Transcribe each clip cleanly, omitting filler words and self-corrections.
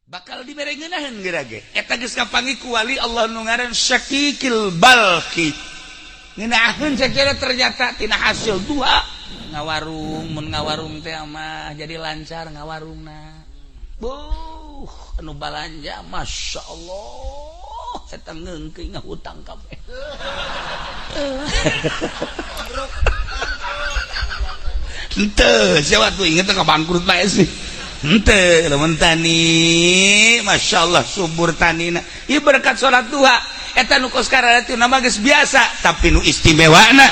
bakal diberengenahan gerage eta geus kapanggih ku wali Allah nu ngaran Syakikil Balki ngeunaheun sakira ternyata tina hasil dua ngawarung mun ngawarung teh mah jadi lancar ngawarungna anu balanja masyaallah eta ngeungkeuy ngahutang kabeh henteu sia waktu inget ka bangkrut bae sih henteu lamun tani masyaallah subur tanina ieu berkat salat duha eta nu kos karatu nama geus biasa tapi nu istimewana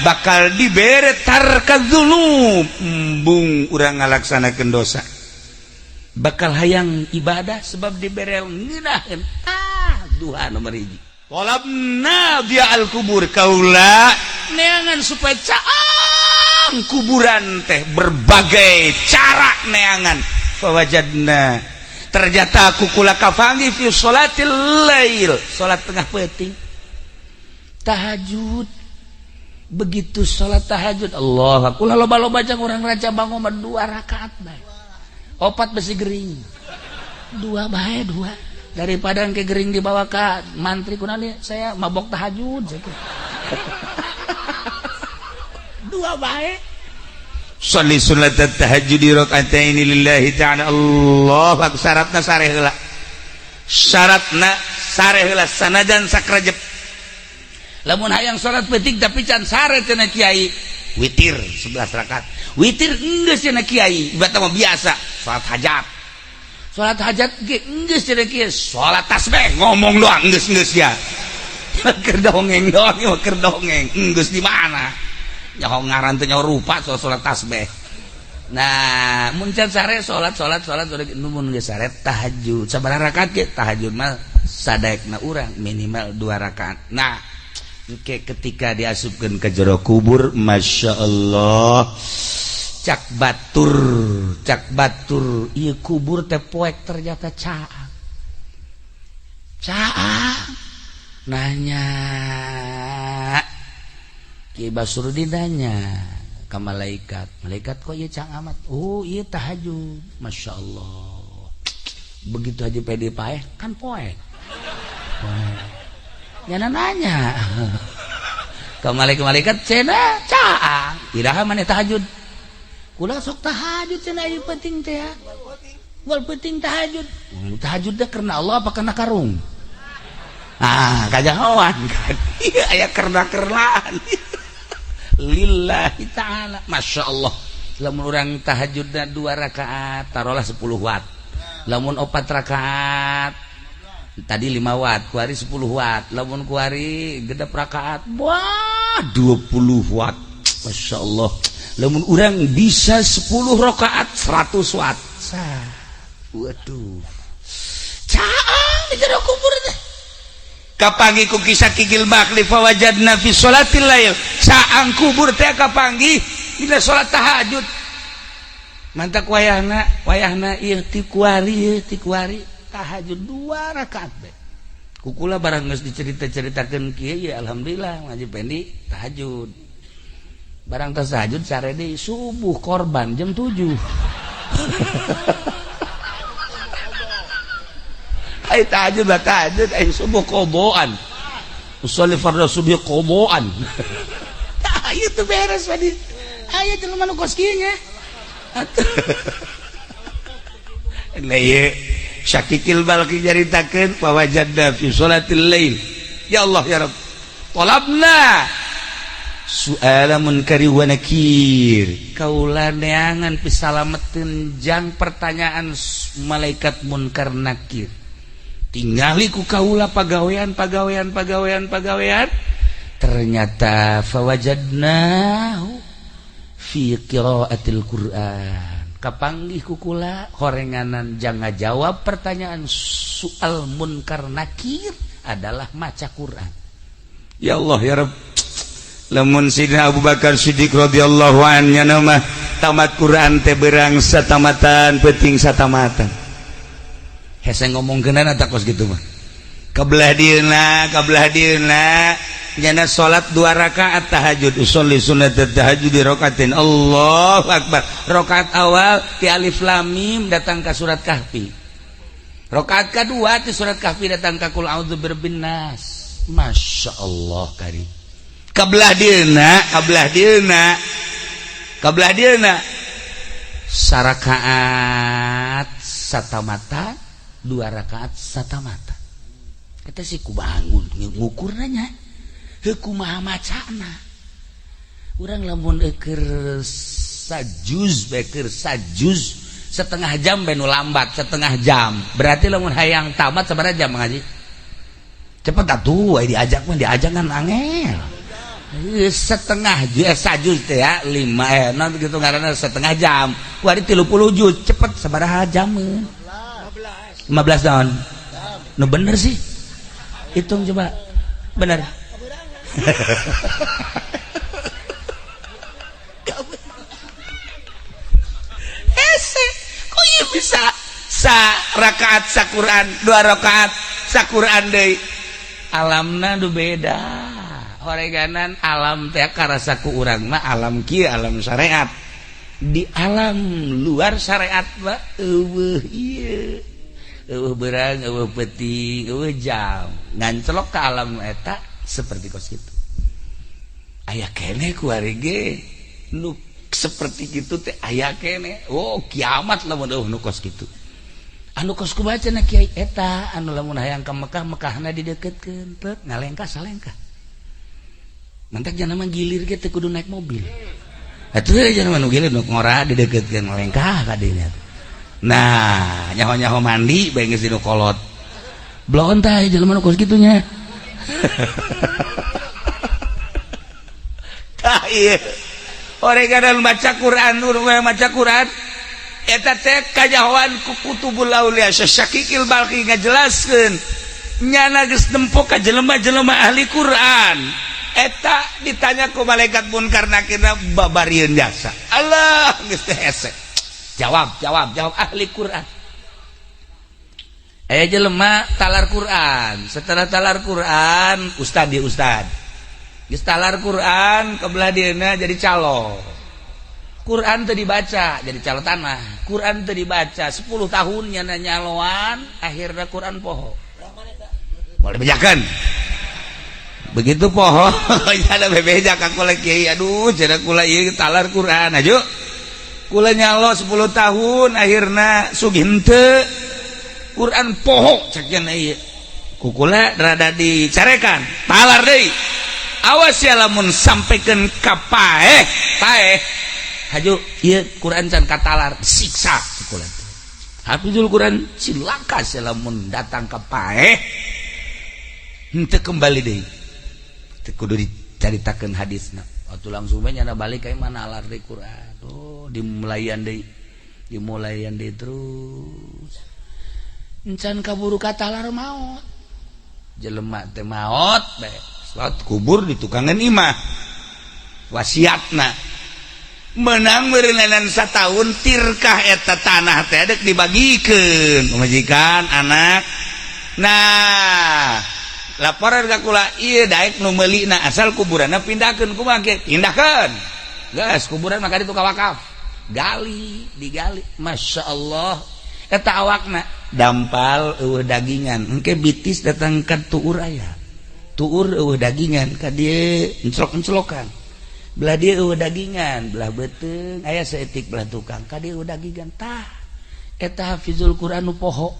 bakal dibere tarkadzunub embung urang ngalaksanakeun dosa bakal hayang ibadah sebab dibere ngeunaheun duha nomor 1 talabna dia al kubur kaula neangan supaya caang kuburan teh berbagai cara neangan fawajadna ternyata aku kula kafangi fi sholatil lail salat tengah peuting tahajud begitu salat tahajud Allah kula loba-loba jeung urang raja bangun 2 rakaat bae 4 besi gering 2 bae 2 daripada engke gering dibawa ka mantri kunaon saya mabok tahajud 2 bae sholli salat tahajud rakaatain lillahi ta'ala Allah syaratna sareh heula sanajan sakrajep lamun hayang salat penting tapi can sare cenah kiai witir 11 rakaat witir geus cenah kiai ibadah mah biasa salat hajat ge geus cenah kiai salat tasbih ngomong doang geus ya keur dongeng doang keur dongeng geus di mana nyaho ngaran teh nyaho rupa salat tasbih nah mun can sare salat mun geus sare tahajud sabaraha rakaat ge tahajud mah sadaekna urang minimal 2 rakaat nah ketika diasupkeun ke jero kubur masyaallah cak batur ieu kubur teh poek ternyata caang nanya Ki Basurudin nanya ka malaikat kok ieu caang amat oh ieu tahajud masyaallah begitu aja pede paeh kan poek nyana nanya ke malaikat cenah caang iraha maneh tahajud kula sok tahajud cenah ieu penting teh ya wal penting tahajud teh karena Allah apa karena karung kajahoan kan aya karena-karenaan lillahi ta'ala masyaallah lamun urang tahajudna 2 rakaat tarolah 10 watt lamun 4 rakaat tadi 5 watt kuari 10 watt lamun kuari gedep rakaat wah 20 watt masyaallah lamun urang bisa 10 rakaat 100 watt waduh caang di jero kubur teh kapanggih ku kisah Kikil Bakli fawajadna fi sholatil lail caang kubur teh kapanggih dina salat tahajud mantak wayahna ieu ti kuari tahajud 2 rakaat be kukula barang geus dicerita-ceritakeun kieu ya alhamdulillah ngaji pendi tahajud barang tas tahajud sare deui subuh korban jam 7 ai tahajud ai subuh qoboan usolli fardhu subuh qoboan ieu teh beres tadi aya jelema nu kos kieu nya ieu Syakikil Balki jaritakeun fawajadna fi sholatil lail ya Allah ya Rabb talabna su'ala munkari wa nakir kaula neangan pisalametkeun jang pertanyaan malaikat munkar nakir tingali ku kaula pagawean ternyata fawajadnahu fi qiraatil Qur'an kapanggih kukula horenganan jang ngajawab pertanyaan soal munkar nakir adalah maca Quran ya Allah ya Rabb lamun Sidina Abu Bakar Siddiq radhiyallahu anhu nama tamat Quran teh beurang satamatan penting satamatan hese ngomongkeunana tak kos kitu mah kabelah dieuna nyana salat 2 rakaat tahajud usolli sunat tahajud di rakaatain Allahu akbar rakaat awal ti alif lam mim datang ka surat kahfi Rakaat kedua di surat Kahfi datang ka qul a'udzu birabbin nas. Masyaallah karim. Kabelah dieuna sarakaat satamata, 2 rakaat satamata. Eta sih kubangun ngukur nanya heuh kumaha macana. Urang lamun keur sajuz setengah jam benu lambat setengah jam. Berarti lamun hayang tamat sabaraha jam ngaji? Cepet atuh diajak kan angel. Setengah sajuz teh ya 5 non gitu ngaranna setengah jam. Wari 30 juz cepet sabaraha jam? 15 tahun. Nu bener sih. Hitung coba. Bener. Kok ieu bisa rakaat saquran 2 rakaat saquran deui. Alamna nu beda. Horeganan alam teh karasa ku urang mah alam kieu alam syariat. Di alam luar syariat mah eueuh ieu. Eueuh beurang, eueuh peuting, eueuh jam. Ngancelok ka alam eta seperti kos kitu. Aya keneh ku ari ge nu seperti gitu teh aya keneh. Oh kiamat lamun nu kos kitu. Anu kos kubacana kiai eta anu lamun hayang ka Mekah, Mekahna dideukeutkeun teu ngalengkah salengkah. Mantak jangan mah gilir ge teu kudu naik mobil. Atuh jangan mah gilir nu ngora dideukeutkeun ngalengkah ka dinya. Nah, nyaho-nyaho mandi bae geus dinu kolot. Blon tah jelema nu kos kitu nya. Tah ieu. Oreganan maca Quran, urang maca Quran eta teh kajahoan ku kutubul aulia Syakikil Balqi ngajelaskeun nyana geus nempo ka jelema-jelema ahli Quran eta ditanya ku malaikat munkar nakirna babarieun jasa. Allah geus teh hese. Jawab ahli Quran. Aya jelema talar Quran, setelah talar Quran ustad. Geus talar Quran kebelah dieuna jadi calo. Quran teu dibaca jadi calo tanah. Quran teu dibaca 10 tahun nyana nyaloan akhirna Quran poho. Boleh bejakeun. Begitu poho nya bebeja ka kula kiai. Aduh cenah kula ieu talar Quran aju. Kula nyalo 10 tahun akhirna sugih henteu. Quran poho cek cenah ieu. Ku kula rada dicarekan. Talar deui. Awas ya lamun sampekeun ka paeh haju ieu Quran can katalar siksa sekolah. Hafizul Quran cilaka lamun datang ka paeh henteu kembali deui. Teu kudu dicaritakeun hadisna. Atuh langsung we nyana balik ka mana alar deui Quran. Oh, dimulayan deui terus. Encan kaburu katalar maot. Jelema teh maot bae. Salat kubur di tukangan imah. Wasiatna menang meureunan satahun tirkah eta tanah teh dek dibagikeun majikan anak. Nah laporan ka kula ieu daek nu meulina asal kuburanna pindahkeun kumaha ge pindahkeun geus kuburan maka ditu ka wakaf digali masyaallah eta awakna dampal eueuh dagingan engke bitis datang ka tuur aya tuur eueuh dagingan ka dieu encelok-encelokan belah dia eueuh dagingan belah beuteung aya saeutik belah tukang ka dieu eueuh dagingan tah eta hafizul Quran nu poho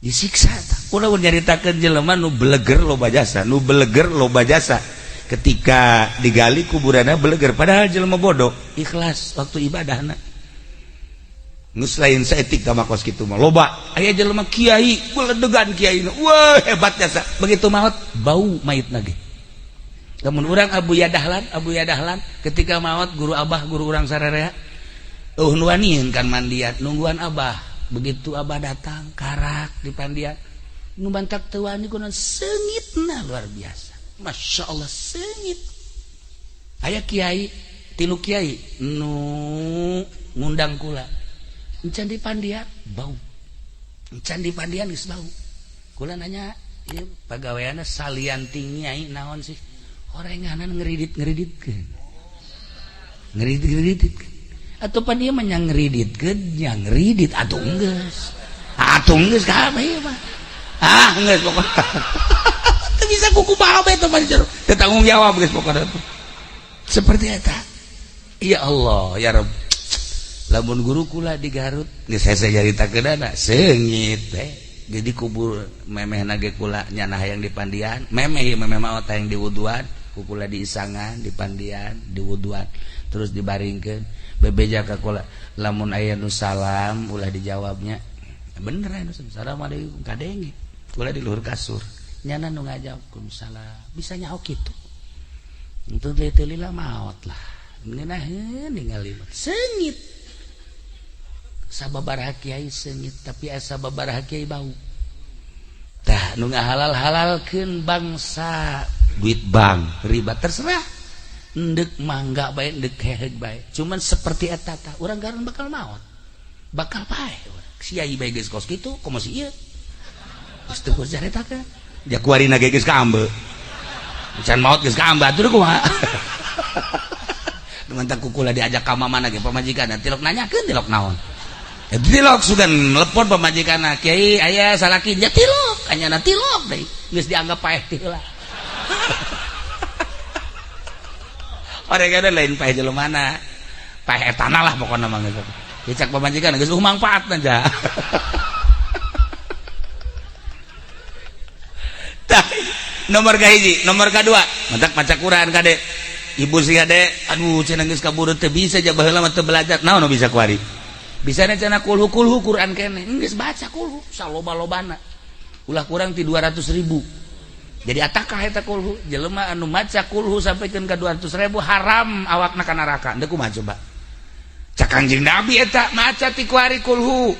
disiksa tah kunaon nyaritakeun jelema nu beleger loba jasa ketika digali kuburanna beleger padahal jelema bodoh ikhlas waktu ibadahna geus lain saeutik ka makos kitu mah loba aya jelema kiai beledegan kiaina wah hebat jasa begitu maot bau mayitna ge. Lamun urang Abu Yadahlan ketika maot guru abah guru urang sararea nuanieun kan mandiat nungguan abah begitu abah datang karak di pandiat nu bantak teu wani kunaon seungitna luar biasa masyaallah seungit aya kiai tilu kiai nu ngundang kula encan di pandiat bau encan di pandiat geus bau kula nanya ieu pagaweana salianti nyai naon sih orenganan ngeridit-ngeriditkeun. Atau pan ieu mah nyang ngeriditkeun, nyang ngeridit atuh geus. patung geus kabeh mah. Geus pokokna. Teu bisa kuku bae teh mah teu tanggung jawab geus pokokna. Seperti eta. Ya Allah, ya Rabb. Lamun guru kula di Garut geus hese nyaritakeunana seungit teh. Jadi kubur memehna ge kula nyana hayang di Pandian, memeh mah hayang di wuduan, kula di Isangan, di Pandian, di wuduan, terus dibaringkeun. Bebeja ka kula, lamun aya nu salam ulah dijawabnya. Bener anu assalamualaikum kadenge. Kula di luhur kasur. Nyana nu ngajawab salam. Bisa nyaho kitu. Untuk lila maot lah. Ngeunaheun ningali seungit. Sababaraha kiai seungit tapi asa babaraha kiai bau. Tah nu ngahalal-halalkeun bangsa duit bank riba terserah. Endek mangga bae endek heheg bae. Cuman seperti eta tah urang garan bakal maot. Bakal pae. Siai bae geus kos kitu komo si ieu. Geus teu geus jaretakeun. Ja kuarina ge geus kaambe. Can maot geus kaambe atuh kumaha. Mantak kukula diajak ka mamana ge pamajikanna tilok nanyakeun tilok naon. Tilok sugan telepon pamajikanna kiai aya salaki nya tilok anyana tilok deui geus dianggap paeh ti heula. Orang ada lain paeh jelemana paeh etana lah pokoknya mah gitu. Dicak pamajikan geus mangpaatna ja. Tah nomor kahiji, nomor kadua mantak maca Quran kade. Ibu si kade aduh cenah geus kaburu teu bisa ja baheula mah teu belajar. Naon nu bisa kuari? Bisana cenah kulhu Quran keneh. Geus baca kulhu saloba-lobana. Ulah kurang ti 200.000. Jadi atakah eta kulhu jelema anu maca kulhu sampaikan ke 200.000 haram awakna ka neraka. Endeu kumaha coba? Cak Kangjeng Nabi eta maca ti kuari kulhu.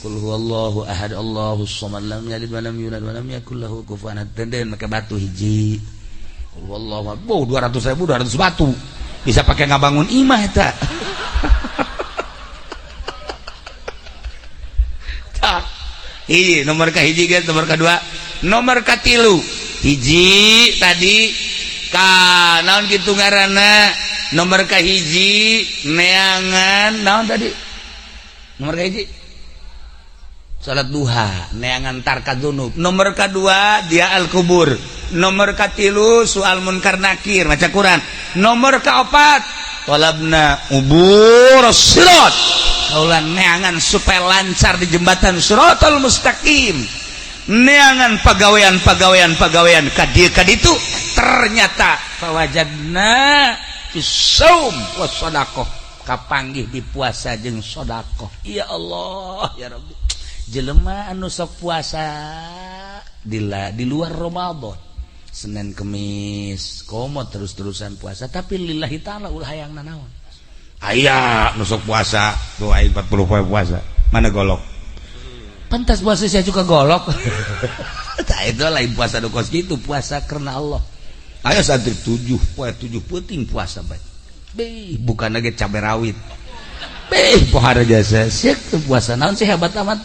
Qul huwallahu ahad Allahus samad lam yalid wa lam yulad wa lam yakul lahu kufuwan ahad. Tenden make batu hiji. Qul huwallahu 200.000 200 batu. Bisa pakai ngabangun imah eta. Tah. Iya, nomor kahiji guys, nomor kedua, nomor katilu. Hiji tadi ka naon kitu ngaranna nomor kahiji neangan naon tadi nomor kahiji salat duha neangan tarka dzunub nomor kedua dia al kubur nomor katilu soal munkar nakir maca Quran nomor kaopat talabna ubur sirat kaulan neangan supaya lancar di jembatan siratal mustaqim neangan pagawean kaditu ternyata fawajadna fissaum wassadaqah kapanggih di puasa jeung sedekah. Ya Allah ya Rabbi jelema anu sok puasa di luar Ramadan Senin Kemis komo terus-terusan puasa tapi lillahi taala ulah hayang nanaon aya nu sok puasa tuh aing 40 poe puasa mana golok pantas puasa saya juga golok. Nah, itu lain puasa do kos gitu, puasa karena Allah. Ayo santri 7 penting puasa bae. Beh, bukan lagi cabai rawit. Beh, pohara jasa. Siek puasa naon sih hebat amat.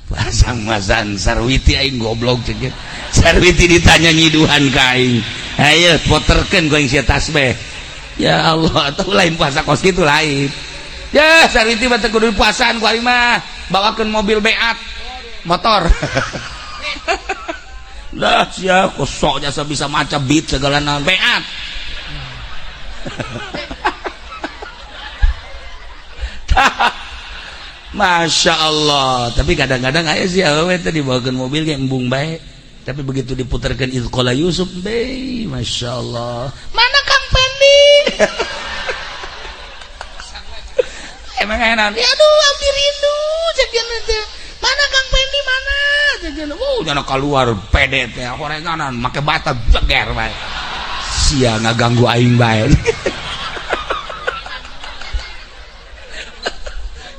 Puasa masan sarwiti aing goblok ceuk. Sarwiti ditanya nyiduhan ka aing. Ayo poterkeun ku aing sia tasbih. Ya Allah, atuh lain puasa kos gitu lain. Ya, sarwiti mah teu kudu puasaan ku aing mah. Bawakeun mobil beat motor. Dah sia kosok jasa bisa maca beat segala naon beat. Masya Allah. Tapi kadang-kadang aya sih awewe teh dibawakeun mobil ge embung bae. Tapi begitu diputarkeun Izqala Yusuf, bey, Masya Allah. Mana Kang Pendi? Emang enak. Ya aduh, abdi rindu jajan teh. Mana Kang Pendi mana? Jajan. Jangan keluar pede teh. Horenganan make bata jeger bae. Sia ngaganggu aing bae.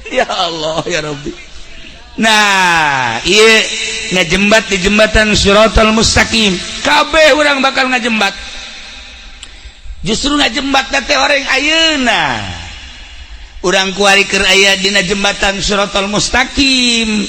Ya Allah ya Rabbi. Nah, ieu ngajembat di jembatan Shiratal Mustaqim. Kabeh urang bakal ngajembat. Justru ngajembat teh orang ayeuna. Urang kuari keur aya dina jembatan Shiratal Mustaqim.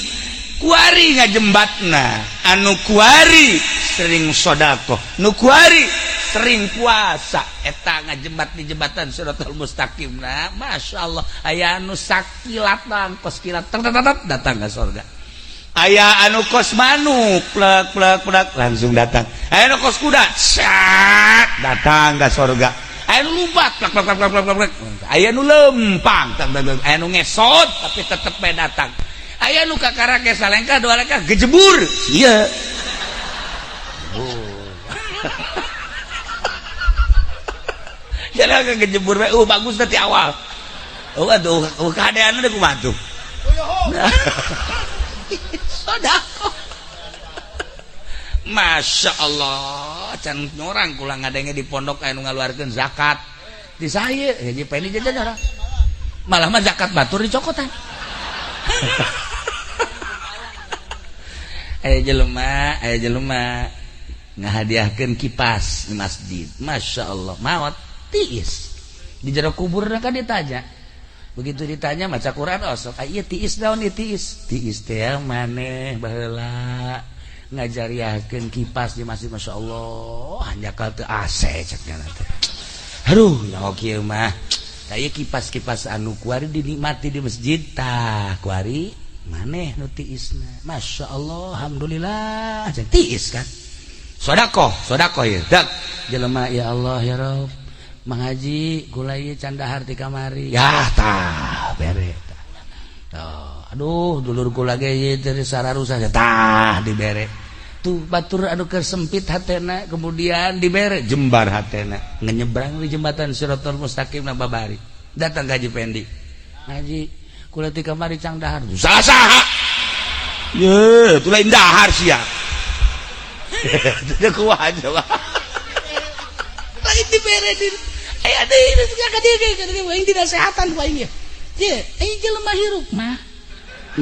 Kuari ngajembatna, anu kuari sering sedekah, nu kuari sering puasa. Eta ngajembat di jembatan Shiratal Mustaqim. Nah, Masya Allah, aya anu sakilat tangkos kilat datang ke surga. aya anu kos manuk plek langsung datang. Aya anu kos kuda sak datang ka surga. Aya nu lumpat plek aya nu lempang aya nu ngesot tapi tetep bae datang. Aya nu kakara ke salengka dua leka gejebur iya. Jangan gejebur bae bagus teh ti awal. Aduh kahadean teh kumaha tuh. Sodako. Masya Allah can nyorang kulang ngadenge di pondok aya nu ngaluarkeun zakat di saya hiji penny jajan malah mah zakat batur dicokotan. Aya jelema ngahadiahkeun kipas di masjid. Masya Allah maot tiis di jero kuburna kan ditanya. Begitu ditanya maca Quran osok ieu tiis daun ieu tiis teh maneh baheula ngajariakeun kipas di masjid. Masya Allah hanjakal teu AC cekna teh. Aduh nyaho kieu mah ieu kipas-kipas anu kuari dinikmati di masjid tah kuari maneh nu tiisna. Masya Allah alhamdulillah jeung tiis kan sedekah ieu dak jelema ya Allah ya Rabb Mang Haji kula ieu can dahar ti kamari ya tah bere tah. Aduh dulur kula ge ieu teh sararusa tah dibere tuh batur anu kesempit hatena kemudian dibere jembar hatena ngenyebrang di jembatan Siratal Mustaqim na babari datang ka Haji Pendi. Haji kula ti kamari can dahar saha ye tu lain dahar sia teu kuat aja lain dibere di aya deui ka dieu aing dinasehatan ku aing ye aing jelema hirup mah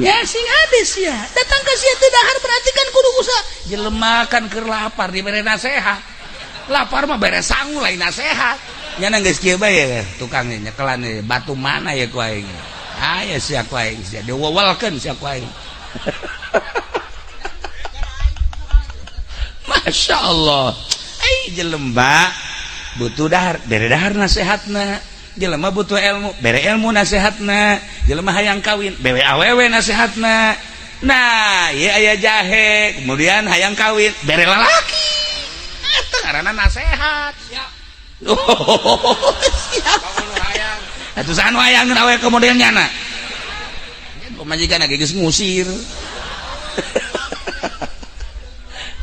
ya sing hadis ya datang ka sia teu dahar berarti kan kudu usaha jelema kan keur lapar dibere nasehat lapar mah bere sangu lain nasehat nyana geus kieu bae tukang nyekelan batu mana ya ku aing aya sia ku aing sia diwewelkeun sia ku aing. Masya Allah jelema butuh dahar bere dahar nasehatna jelema butuh ilmu bere ilmu nasehatna jelema hayang kawin bewe awewe nasehatna. Nah ieu aya jahe kemudian hayang kawin bere lalaki eta ngaranna nasehat siap. Siap hayang atuh sanu hayang awewe kemudian nyana pamajikan geus ngusir.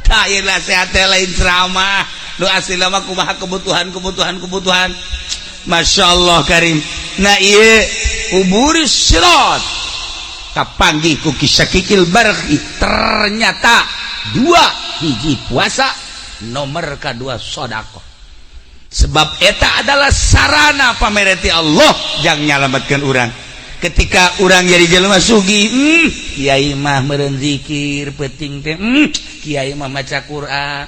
Tah ieu nasehat teh lain ceramah nu asli mah kumaha kebutuhan. Masya Allah karim. Nah ieu uburi sirat kapanggih ku kisakikil barqi ternyata dua hiji puasa nomor kedua sedekah sebab eta adalah sarana pamereti Allah jang nyalametkeun urang ketika urang jadi jelema sugih kiai mah meureun zikir penting teh kiai mah maca Quran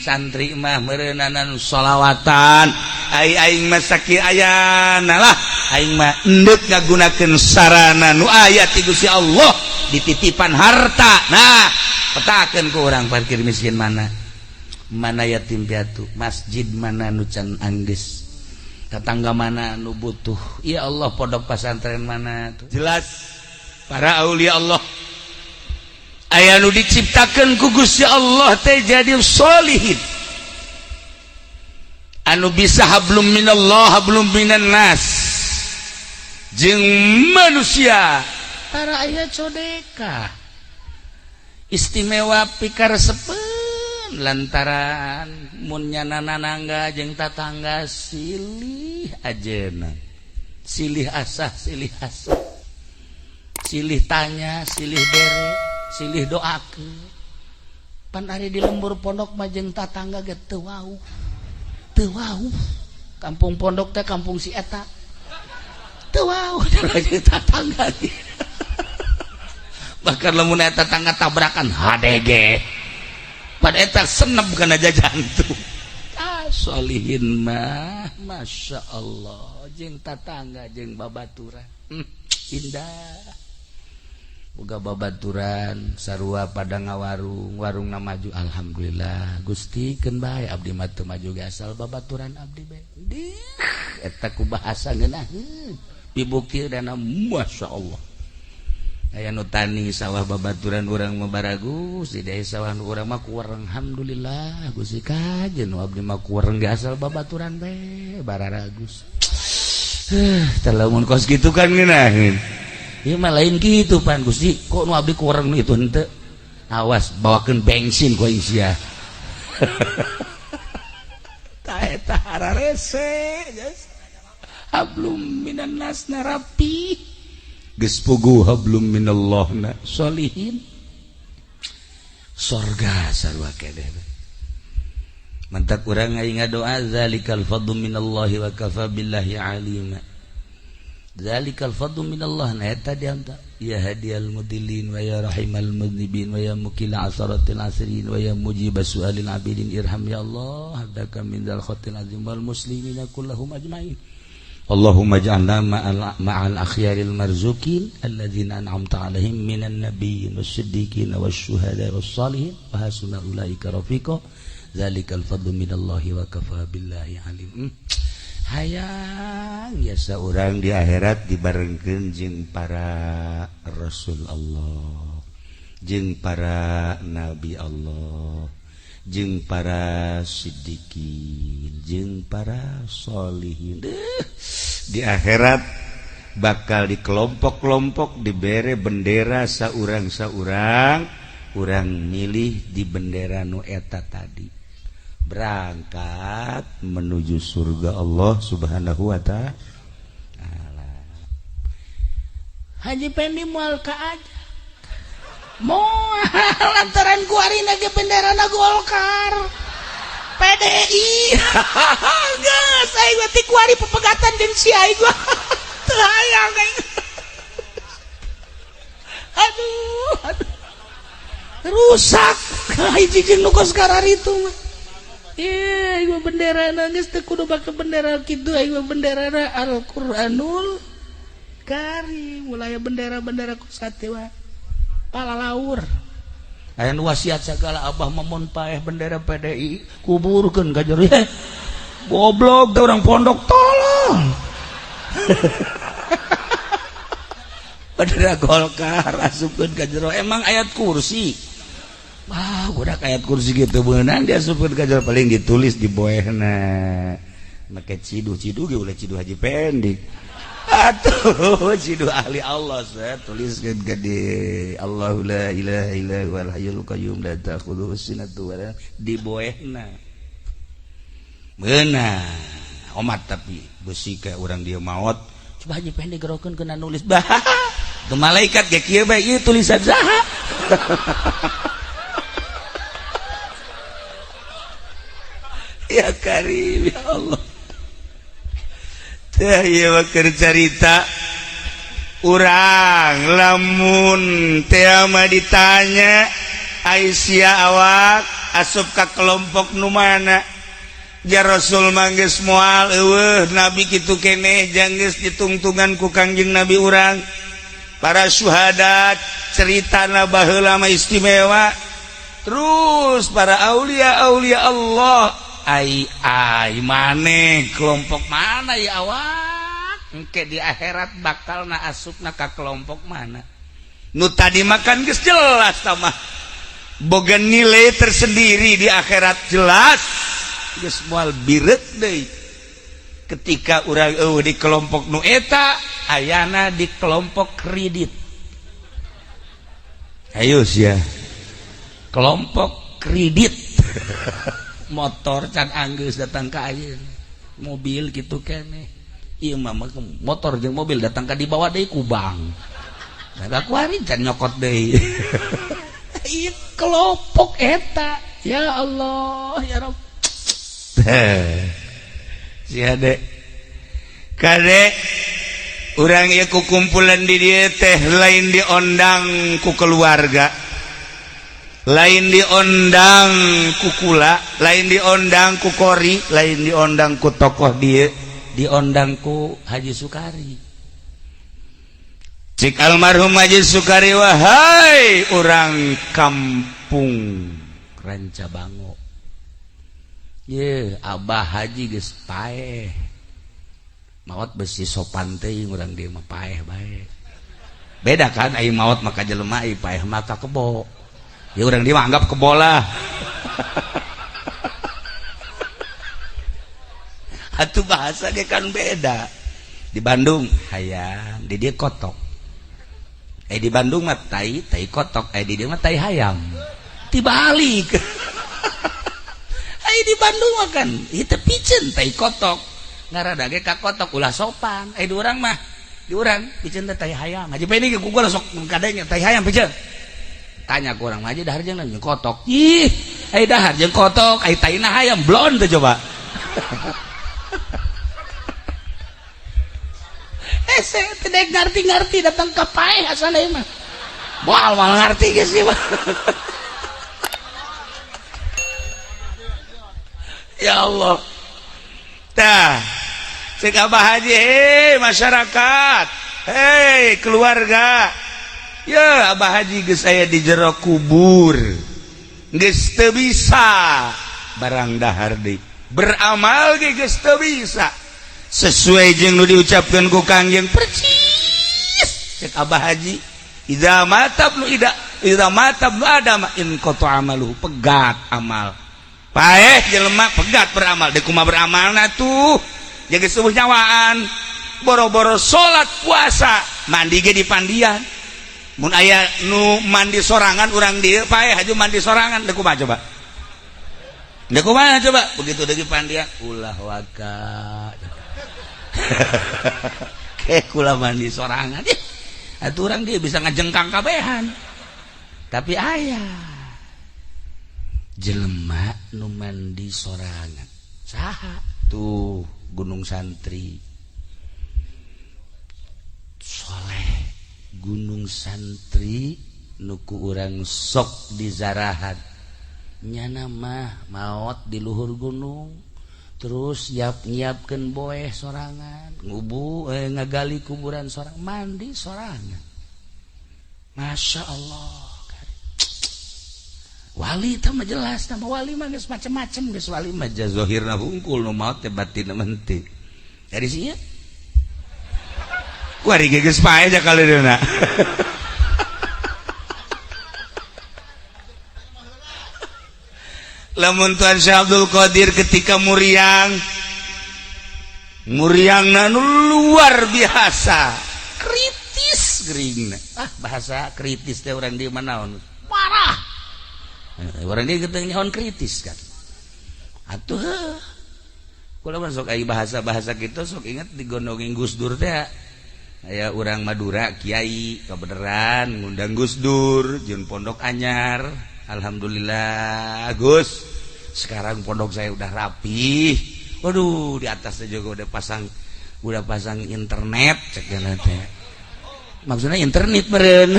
santri mah meureunanan sholawatan aing mah sakieu ayana lah aing mah endeup ngagunakeun sarana nu aya ti Gusti Allah dititipan harta. Nah petakeun ku urang parkir miskin mana yatim piatu masjid mana nu can anggeus tetangga mana nu butuh ya Allah pondok pesantren mana tuh. Jelas para aulia Allah aya nu diciptakeun ku Gusti Allah teh jadi sholihin anu bisa hablum minallah hablum minan nas jeung manusia para aya codeka istimewa pikaresepeun lantaran mun nyana nangga jeung tatangga silih ajeuna silih asah silih tanya silih bere silih doakeun pan ari di lembur pondok mah jeung tatangga ge teu wau kampung pondok teh kampung si eta teu wau jeung tatangga bahkan lamun eta tatangga tabrakan hadege pada eta senep kana jajan tuh sholihin mah Masya Allah jeung tatangga jeung babaturan indah boga babaturan sarua pada ngawarung warungna maju alhamdulillah Gusti keun bae abdi mah teu maju ge asal babaturan abdi bae eta ku bahasa ngeunaheun pibuktieudeuna Masya Allah aya nu tani sawah babaturan urang mah baragus di desa sawah urang mah kuareng alhamdulillah Gusti kajen nu abdi mah kuareng ge asal babaturan bae bararagus tah lamun kos kitu kan ngeunaheun ieu mah lain kitu pan Gusti kok nu abdi kuareng nu itu henteu awas bawakeun bensin ku aing sia tah eta hararese hablum minan nas narapi geus puguh hablum minallahna sholihin sorga sarua kedeh mantak urang aing ngadoa zalikal fadlu minallahi wa kafa billahi alima zalikal fadlu minallah na eta dianta ya hadiyal mudillin wa ya rahimal mudnibin wa ya mukila asaratil asirin wa ya mujibas sualil abidin irham ya Allah hadaka min dzal khatil azim wal muslimina kullahum ajmain Allahumma ja'alna ma'al akhyaril marzukin alladzina an'amta 'alaihim minan nabiyyin was-siddiqin wasyuhada'i was-shalihin wa hasuna ulaika rafiqa dzalikal fadlu minallahi wa kafa billahi alim. Hayang ya saurang di akhirat dibarengkeun jeung para rasul Allah jeung para nabi Allah jeung para siddiqin jeung para sholihin di akhirat bakal dikelompok-kelompok dibere bendera saurang-saurang urang milih di bendera nu eta tadi berangkat menuju surga Allah subhanahu wa ta'ala. Haji Pendi moal ka aja moal lantaran kuarina ge bendera na Golkar PDI geus aing mah ti kuari pepegatan jeung si aing gua teu hayang aing aduh rusak hiji jeung nu kos kararitu mah ieu aing mah benderana geus teu kudu make bendera kitu aing mah benderana Al-Qur'anul Karim mulai bendera-bendera kos hati mah palalaur aya nu wasiat sagala abah mamon paeh bendera PDI kuburkeun ka jero goblok teh urang pondok tolong bendera Golkar asupkeun ka jero emang ayat kursi budak ayat kursi gitu beunang diasupkeun ka jero paling ditulis di boehna make cidu-cidu ge ulah cidu Haji Pendi atuh cidu ahli Allah saya tuliskeun gede Allahu la ilaha illa huwal hayyul qayyum la ta'khudhuhu sinatun wa la di boehna beunang omat tapi beusi ka urang dieu maot coba Haji Pendi gerokeun keuna nulis bah teu malaikat ge kieu bae ieu tulisan saha ya Karim ya Allah teh ieu mah keur carita urang lamun teh mah ditanya Aisyah awak asup ka kelompok nu mana ja Rasul mah geus moal eueuh nabi kitu keneh jang geus ditungtungan ku Kangjeng Nabi urang para syuhada ceritana baheula mah istimewa terus para aulia-aulia Allah ai maneh kelompok mana ya awak engke di akhirat bakal na asupna ka kelompok mana nu tadi makan geus jelas tamah boga nilai tersendiri di akhirat jelas geus moal bireuk deui ketika urang di kelompok nu eta ayana di kelompok kredit ayo sia kelompok kredit motor can anggeus datang ka ayeuna mobil kitu keneh ieu mah motor jeung mobil datang ka dibawa deui ku bank da kuari can nyokot deui ieu kelompok eta ya Allah ya Rabb sia dek kade urang ieu kukumpulan di dieu teh lain diondang ku keluarga lain diondang ku kula lain diondang ku kori lain diondang ku tokoh dia diondang ku Haji Sukari cik almarhum Haji Sukari wahai urang kampung Rancabango ye abah Haji geus paeh maot besi sopan teh urang dieu mah paeh bae beda kan ai maut maka jelema ai paeh maka kebo ya urang dia anggap kebo lah atuh bahasa ge kan beda di Bandung hayam di dia kotok di Bandung mah tai kotok di dia mah tai hayam dibalik di Bandung mah kan itu piceun tai kotok ngarada ge ka kotok ulah sopan di urang mah di urang piceun teh tai hayam haji peni ge gugol sok kadenge tai hayam piceun tanya ku urang mah aja dahar jeung kotok ih dahar jeung kotok taina hayam blon teh coba saya tidak ngerti datang ke paeh asana mah moal ngerti ge sih mah ya Allah tah cek Abah Haji masyarakat keluarga ya Abah Haji geus aya di jero kubur geus teu bisa barang dahar deui beramal ge geus teu bisa sesuai jeung nu diucapkeun ku Kangjeng percis cek Abah Haji idza matab nu adam in qata amaluhu pegat amal paeh jelema pegat beramal deuk kumaha beramalna tuh jaga subuh nyawaan boro-boro salat puasa mandi ge di pandian mun aya nu mandi sorangan urang dieu paeh haju mandi sorangan deuk kumaha coba deuk kumaha coba begitu deui pandian ulah waka kayak kula mandi sorangan atuh urang dia bisa ngajengkang kabehan tapi aya jelema nu mandi sorangan saha tuh Gunung Santri soleh Gunung Santri nuku urang sok dizarahan nyana mah maot di luhur gunung terus nyiapkeun boeh sorangan ngagali kuburan sorangan mandi sorangan Masya Allah wali itu mah jelas nama wali mah geus macem-macem geus wali mah zahirna hungkul nu maot teh batinna menti dari sia ku ari geus pae ja kaleuna lamun Tuan Syekh Abdul Qadir ketika muriangna nu luar biasa kritis geuringna bahasa kritis teh urang di mana naon parah orang dia keteng nyaon kritis kan atuh kula mah sok aya bahasa-bahasa kitu sok inget digondongin Gus Dur teh aya urang Madura kiai kabeneran ngundang Gus Dur jeung pondok anyar alhamdulillah Gus sekarang pondok saya udah rapi waduh di atasnya juga udah pasang internet cek teh maksudnya internet meren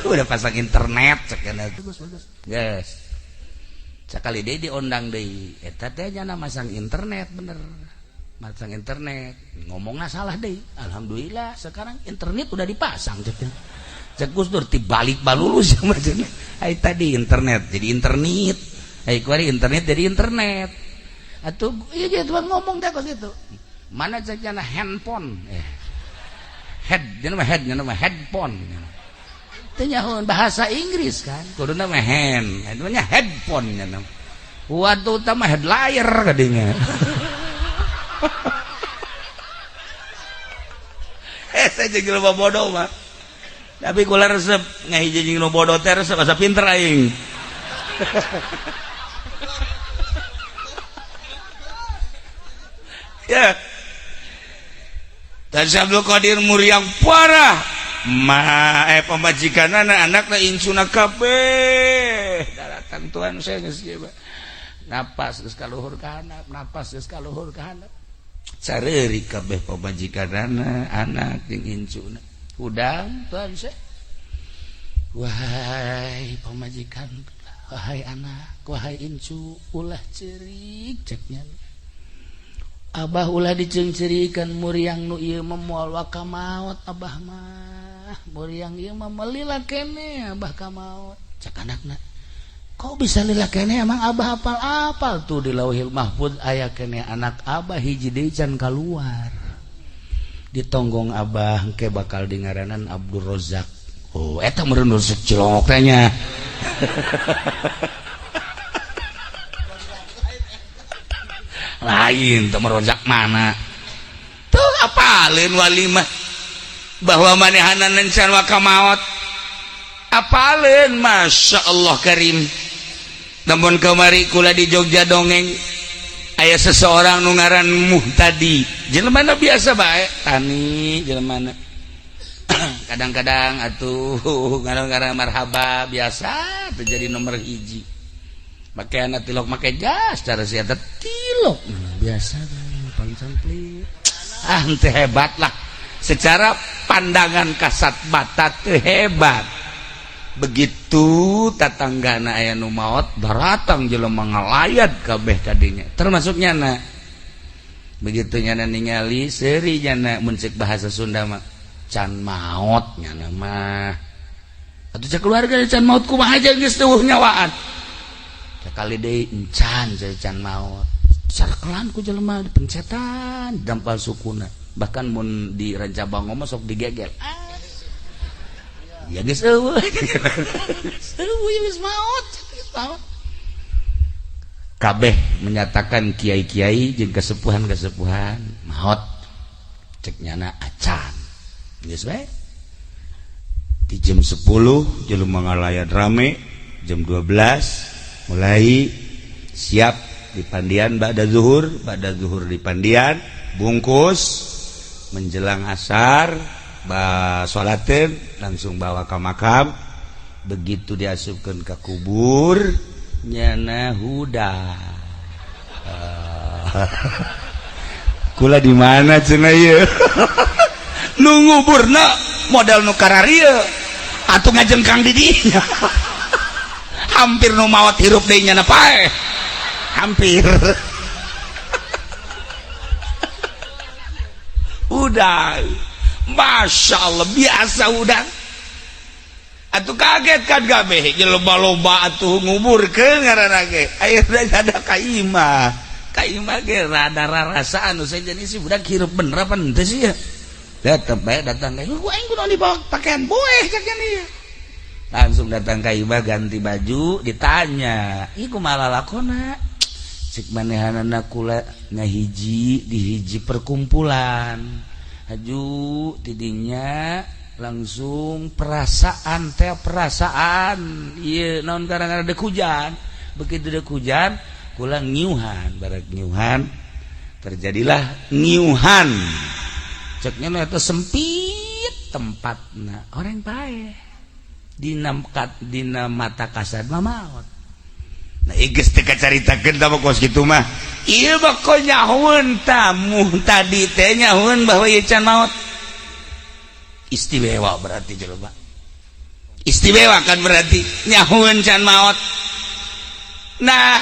udah pasang internet cek bagus guys sekali dia diundang deui eta teh nya masang internet bener masang internet ngomongna salah deui alhamdulillah sekarang internet udah dipasang cek Gus Dur tibalik balulus sama cenah ai tadi internet jadi internet ai kuari internet jadi internet atuh ieu dia tuh ngomong teh kos itu mana cek nya handphone head nama headphone teh nyahoon bahasa Inggris kan kuduna mah hand nya headphone nya nama waduh teh mah headlier kadinya saya jeung loba bodoh mah tapi kula resep ngahiji jeung nu bodoh teh resep asa pinter aing ya dan Syekh Abdul Qadir muriang parah pemajikanana anakna insuna kabeh daratan tuan saya geus kieu napas geus kaluhur ka handap napas geus kaluhur ka handap sareuri kabeh pemajikanana anak jeung insuna udang tuan saya wahai pemajikan wahai anak wahai incu ulah ceurik ceknya Abah ulah dicengcerikan muriang nu ieu mah moal waka maot abah mah muriang ieu mah melila kene abah ka maot cek anakna kok bisa lila kene emang abah apal-apal tuh di Lauhil Mahfuz aya kene anak abah hiji deui can kaluar ditonggong abah engke bakal dingaranan Abdul Rozak. Oh eta meureun Cilongok teh nya. Lain teu Rozak mana tuh apalin walimah bahwa manehanan encan wa kamaot apalin. Masya Allah karim. Namun kemari kula di Jogja dongeng aya seseorang nu ngaran Muhtadi, jelemana biasa bae tani jelemana. Kadang-kadang atuh ngaran-ngaran marhaba biasa terjadi nomor hiji. Make anak tilok make jas cara sia tilok biasa paling sampli. Ah teu hebat lah. Secara pandangan kasat mata teu hebat. Begitu tatanggana aya nu maot daratang jelema ngalayat kabeh tadinya termasuk nyana. Begitu nyana ningali seuri nyana mun ceuk bahasa Sunda mah can maot nyana mah. Atuh cek keluarga can maot kumaha aja geus teueuh nyawaan. Sekali deui encan can maot. Sarkelan ku jelema dipencetan dampal sukuna. Bahkan mun di Rancabango mah sok digegel. Ya geus eueuh. Eueuh geus maot. Kabeh menyatakan kiai-kiai jeung kasepuhan-kasepuhan maot. Cek nyana acan. Geus bae. Di jam 10 jelema ngalayan rame, jam 12 mulai siap di pandian ba'da zuhur di pandian bungkus menjelang asar sholatin langsung bawa ke makam. Begitu diasupkan ke kubur nyana huda. Kula di mana cenah ieu? Nu nguburna modal nu kararieu atuh ngajengkang di dinya. Hampir nu maot hirup deui nyana pae. Hampir. Udah. Masya Allah biasa udah. Atuh kaget kan kabeh loba-loba atuh nguburkeun ngaranna ge. Ayeuna ada kaimah. Kaimah ge rada rarasaan anu sejenis si budak hirup bener apa henteu sih ya. Datang bae datang ka. Ku aing kudu dibawa pakaian boeh cak ieu. Langsung datang ka imah ganti baju ditanya, "Ieu kumaha lalakonna?" Cik manehanana kula ngahiji di hiji perkumpulan. Haju tidinya langsung perasaan iya naon karang ada hujan. Begitu ada hujan kula ngiuhan barak ngiuhan terjadilah ngiuhan ceknya itu sempit tempatna orang bae dina mata kasar mamaot. Nah geus teu kacaritakeun tah kos kitu mah ieu bako nyahueun tamu tadi teh nyahueun bahwa ieu can maot. Istimewa berarti jelema. Istimewa kan berarti nyahueun can maot. Nah,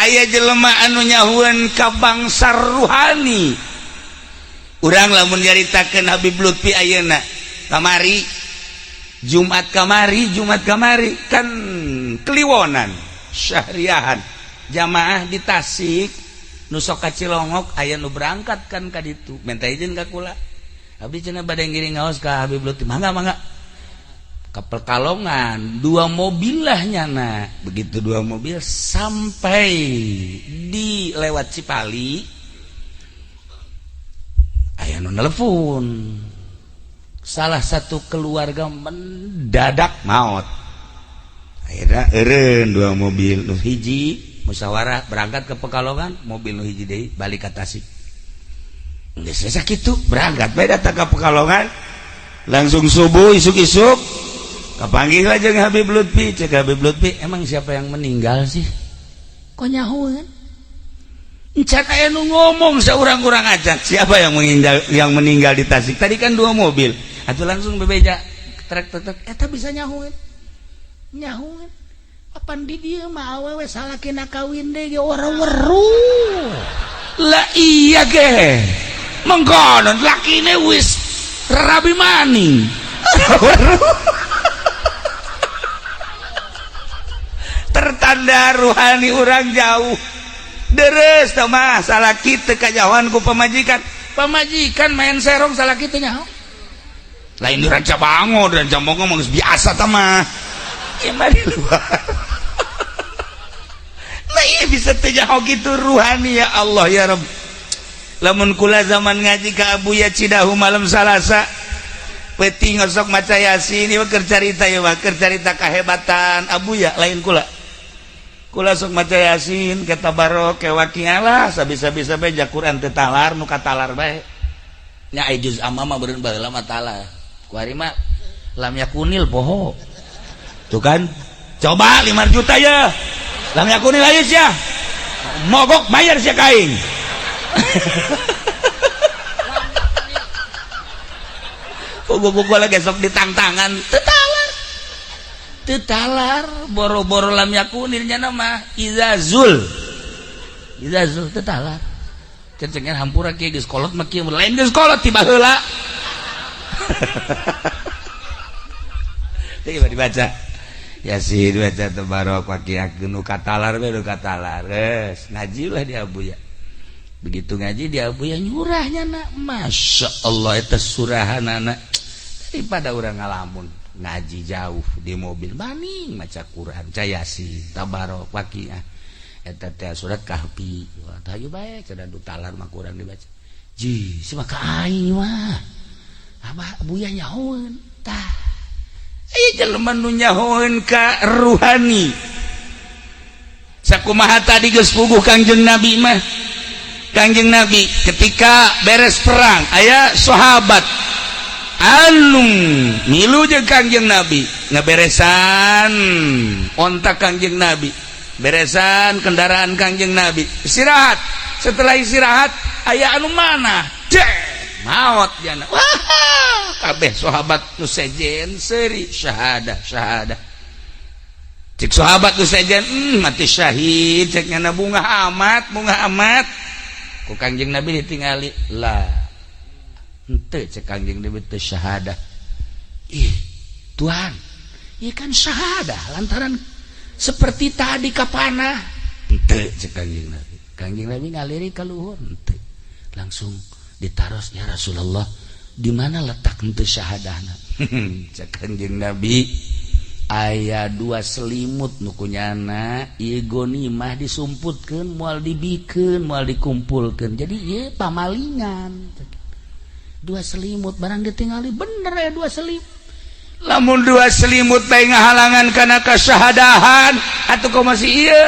aya jelema anu nyahueun ka bangsa ruhani. Urang lamun nyaritakeun Habib Lutfi ayeuna kamari Jumat kamari kan keliwonan syahriahan jamaah di Tasik nu sok ka Cilongok aya nu berangkat kan ka ditu minta izin ka kula. Abdi cenah bade ngiring ngaos ka Habib Lutfi. Mangga. Ka Pekalongan 2 mobil lah nyana. Begitu 2 mobil sampai di lewat Cipali aya nu nelpon. Salah satu keluarga mendadak maot. Akhirnya eureun 2 mobil nu hiji musyawarah berangkat ke Pekalongan, mobil nu hiji deui balik ka Tasik. Geus sakitu berangkat bae datang ka Pekalongan langsung subuh isuk-isuk kapanggih lah jeung Habib Lutfi. Cek Habib Lutfi, emang siapa yang meninggal sih? Kok nyahueun? Encan aya nu ngomong saurang-urang acan siapa yang meninggal di Tasik tadi kan 2 mobil. Atuh langsung bebeja trek-trek eta bisa nyahueun. Apan di dieu mah awewe salakina kawin deui wara-weru. Lah iya ge. Mengkonon lakine wis rabi maning. Tertanda ruhani urang jauh. Deres tah mah salaki teu kajauhan ku pamajikan. pamajikan main serong salah kitu nyaho lain di ranca bango geus biasa tah mah ieu mah di luar nah ieu bisa teh nyaho kitu ruhani ya Allah ya Rabb lamun kula zaman ngaji ka Abuya Cidahu malam Salasa peuting ngosok maca Yasin ieu keur carita ieu mah keur carita kahebatan Abuya lain kula sok maca Yasin ke tabarok ke waqialah sabisa-bisa bae ja Quran teu talar nu katalar bae nya aya juz amma mah beureun baheula mah talar ku ari mah lam yakunil poho tuh kan coba 5 juta ya lam yakunil aya sia mogok bayar sia kaing kuku lagi sok ditangtangan tetalar boro-boro lam yakunirnya nama izazul tetalar cencengan hampura kieu geus kolot mah kieu lain geus kolot tiba heula teu dibaca Yasin baca tabarok waqiah nu katalar we nu katalar geus ngaji lah di Abuya begitu ngaji di Abuya nyurahnya nak masya Allah eta surahanana daripada urang ngalamun ngaji jauh di mobil maning maca Quran ca Yasin tabarok waqiah eta teh surat Kahfi tah ieu bae cenah du talar mah Quran dibaca ji si mah ka aing mah abah Buya nyahoeun tah aya jelema nu nyahoeun ka ruhani sakumaha tadi geus puguh Kangjeng Nabi mah Kangjeng Nabi ketika beres perang aya sahabat anu milu jeung Kangjeng Nabi ngaberesan ontak Kangjeng Nabi beresan kendaraan Kangjeng Nabi istirahat setelah istirahat aya anu mana maot jana wah kabeh sahabat nu sejen seuri syahadah cik sahabat nu sejen mati syahid cek ngana bunga amat ku Kangjeng Nabi ditingali lah henteu cek Kangjeng Nabi teu syahadah ih Tuhan ieu kan syahadah lantaran seperti tadi kapanah henteu cek Kangjeng Nabi ngaliri ka luhur henteu langsung ditaros ya Rasulullah di mana letak henteu syahadahna cek Kangjeng Nabi aya 2 selimut nu kunyana ieu gonimah disumputkeun moal dibikeun moal dikumpulkeun jadi ieu pamalingan 2 selimut barang ditingali bener ya 2 selimut lamun 2 selimut bae ngahalangan kana kasyahadahan atuh kumaha si ieu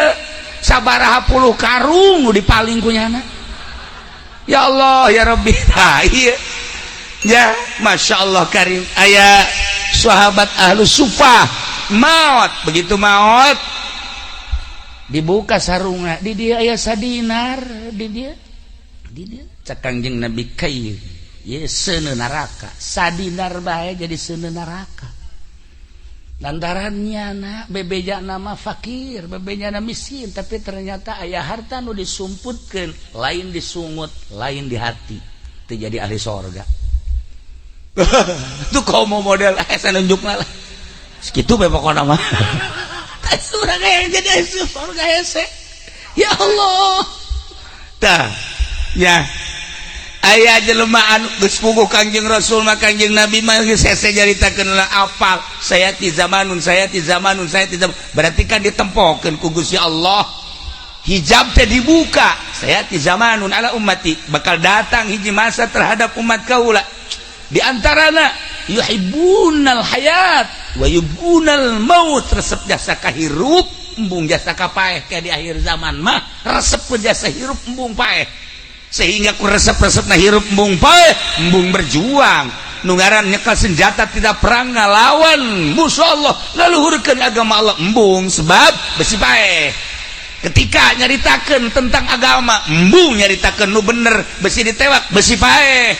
sabaraha puluh karung nu dipaling kunyana ya Allah ya Rabbi ieu ya Masya Allah karim aya sahabat ahlu sufah maut begitu maut dibuka sarungna di dia aya sadinar di dia cek Kangjeng Nabi kair ye seuneu neraka sadinar bae jadi seuneu neraka lantarannya na bebeja nama fakir bebeja nama miskin tapi ternyata aya harta nu disumputkeun lain disungut lain di hati teu jadi ahli sorga itu komo model asa nunjukna lah segitu bae pokona mah surga yang jadi surga hese ya Allah tah ya aya jelema anu geus puguh Kangjeng Rasul mah Kangjeng Nabi mah geus hese jaritakeun apal saya ti zamanun berarti kan ditempokeun ku Gusti Allah hijab teh dibuka saya ti zamanun ala ummati bakal datang hiji masa terhadap umat kaula di antarana yuhibbunal hayat wa yuhibbunal maut resep jasa kahirup embung jasa kapaeh kayak di akhir zaman mah resep jasa hirup embung paeh sehingga ku resep-resepna hirup embung paeh embung berjuang nu ngaran nyekel senjata tidak perang ngalawan musuh Allah ngaluhurkeun agama Allah embung sebab besi paeh ketika nyaritakeun tentang agama embung nyaritakeun nu bener besi ditewak besi paeh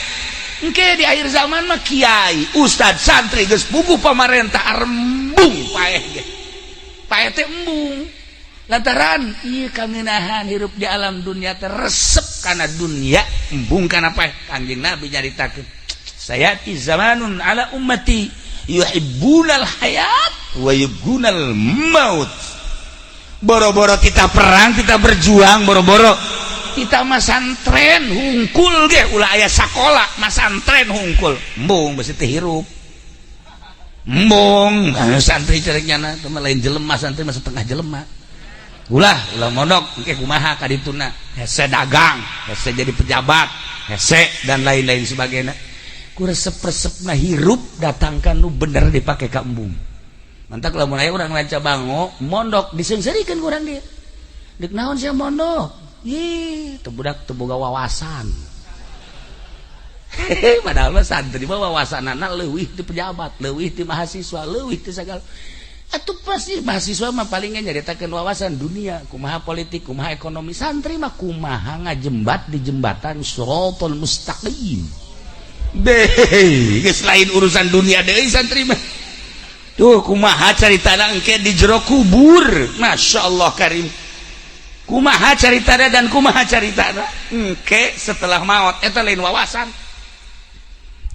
engke di akhir zaman mah kiai ustad santri geus puguh pamarentah embung paeh ge paeh teh embung lantaran ieu kangeunahan hirup di alam dunia teh resep kana dunia embung kana paeh Kangjeng Nabi nyaritakeun sayati zamanun ala ummati yuhibbunal hayat wa yuhibbunal maut boro-boro kita perang kita berjuang boro-boro kita masantren hungkul ge ulah aya sakola masantren hungkul embung besi teh hirup embung santri cereknya teh lain jelema santri mah setengah jelema ulah mondok engke kumaha ka dituna hese dagang hese jadi pejabat hese dan lain-lain sebagainya ku resep-resepna hirup datangkan nu bener dipake ka embung mantak lamun aya urang lanca bango mondok diseungsirikeun ku urang dia dek naon sia mondok teu budak teu boga wawasan padahal mah santri mah wawasanana leuwih ti pejabat leuwih ti mahasiswa leuwih ti sagala atuh pasti mahasiswa mah paling nyaritakeun wawasan dunia kumaha politik kumaha ekonomi santri mah kumaha ngajembat di jembatan Shiratal Mustaqim geus lain urusan dunia deui santri mah tuh kumaha caritana engke di jero kubur masyaallah karim kumaha caritana dan kumaha caritana engke setelah maut eta lain wawasan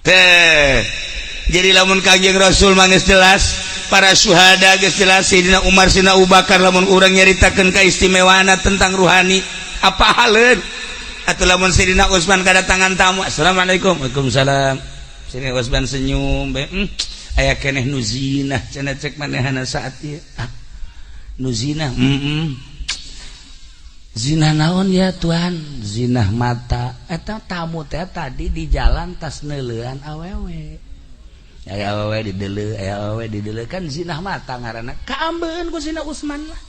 teh jadi lamun Kangjeng Rasul mah geus jelas para syuhada geus jelas Sayyidina Umar Sayyidina Abu Bakar lamun urang nyaritakeun kaistimewaana tentang ruhani apa haleun atuh lamun Sayyidina Utsman kadatangan tamu assalamualaikum waalaikumsalam Sayyidina Utsman senyum aya keneh nu zinah cenah cek manehna saat ieu nu zinah zina naon ya Tuhan zina mata eta tamu teh tadi di jalan tas neuleuan awewe aya awewe dideuleu aya awewe dideuleu kan zina mata ngaranna kaambeun ku Sayyidina Utsman lah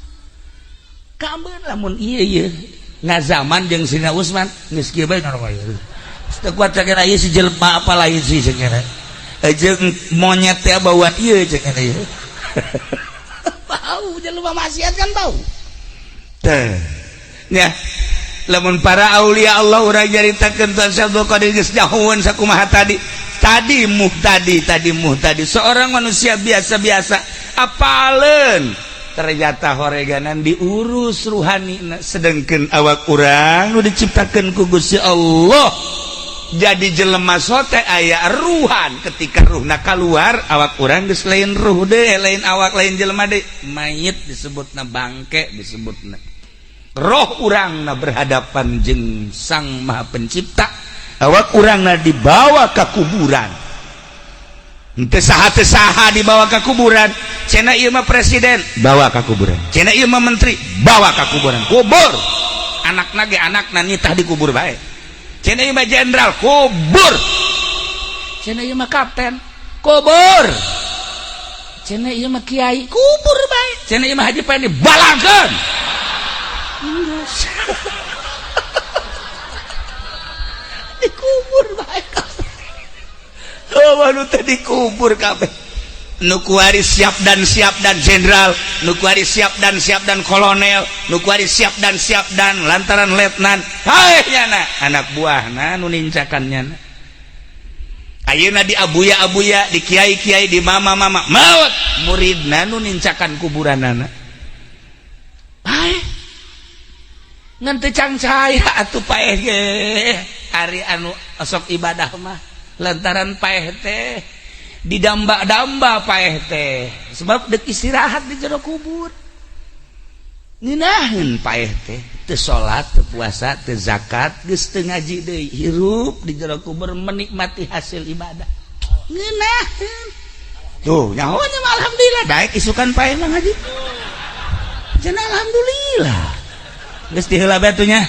kaambeun lamun ieu ngazaman jeung Sayyidina Utsman geus kieu bae normal teu kuat sakira ieu si jelema apa lain sih sakira jeung monyet teh bauan ieu sakira ieu bau jelema maksiat kan bau teh ya lamun para aulia Allah urang nyaritakeun tentang Abdul Qadir geus nyahoeun sakumaha tadi muhtadi seorang manusia biasa-biasa apaleun ternyata horeganan diurus ruhani sedengkeun awak urang nu diciptakeun ku Gusti Allah jadi jelema sote aya ruhan ketika ruhna kaluar awak urang geus lain ruh deui lain awak lain jelema deui mayit disebutna bangke disebutna roh urangna berhadapan jeung Sang Maha Pencipta awak urangna dibawa ke kuburan teu saha dibawa ke kuburan cenah ieu mah presiden bawa ke kuburan cenah ieu mah menteri bawa ke kuburan kubur anakna ge anakna nitah di kubur bae cenah ieu mah jenderal kubur cenah ieu mah kapten kubur cenah ieu mah kiai kubur bae cenah ieu mah haji paen dibalangkeun dikubur baik nu teh dikubur kabeh nu kuari siap dan jenderal nu kuari siap dan kolonel nu kuari siap dan lantaran letnan haehnyana anak buahna nu nincakannya ayeuna di abuya di kiai di mama maut muridna nu nincakan kuburanana ngan teu can cahaya atuh paeh ge ari anu sok ibadah mah lantaran paeh teh didamba-damba paeh teh sebab deuk istirahat di jero kubur ngeunaheun paeh teh teu salat teu puasa teu zakat geus teu ngaji deui hirup di jero kubur menikmati hasil ibadah ngeunaheun tuh nyahonya mah alhamdulillah daek isukan paeh mah ngaji cenah alhamdulillah geus diheula batunya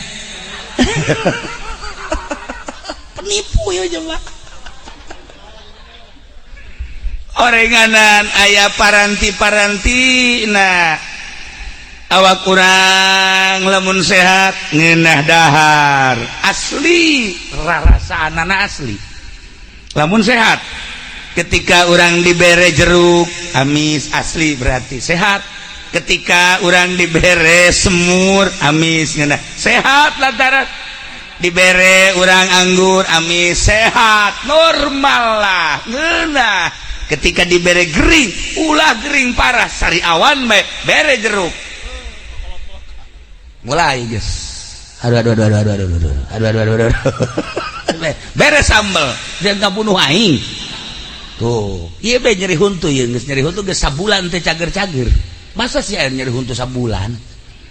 penipu ya jemaah orenganan aya paranti nah awak urang lamun sehat ngeunah dahar asli rarasaanana asli lamun sehat ketika urang dibere jeruk amis asli berarti sehat ketika urang dibere semur amis ngeunah sehat lantaran dibere urang anggur amis sehat normal lah ngeunah ketika dibere gering ulah gering parah sari awan bere jeruk mulai guys aduh bere sambel dia ngabunuh aing tuh ieu be nyeri huntu ieu geus nyeri huntu geus sabulan teh cager-cager masa sih air nyeri huntu sabulan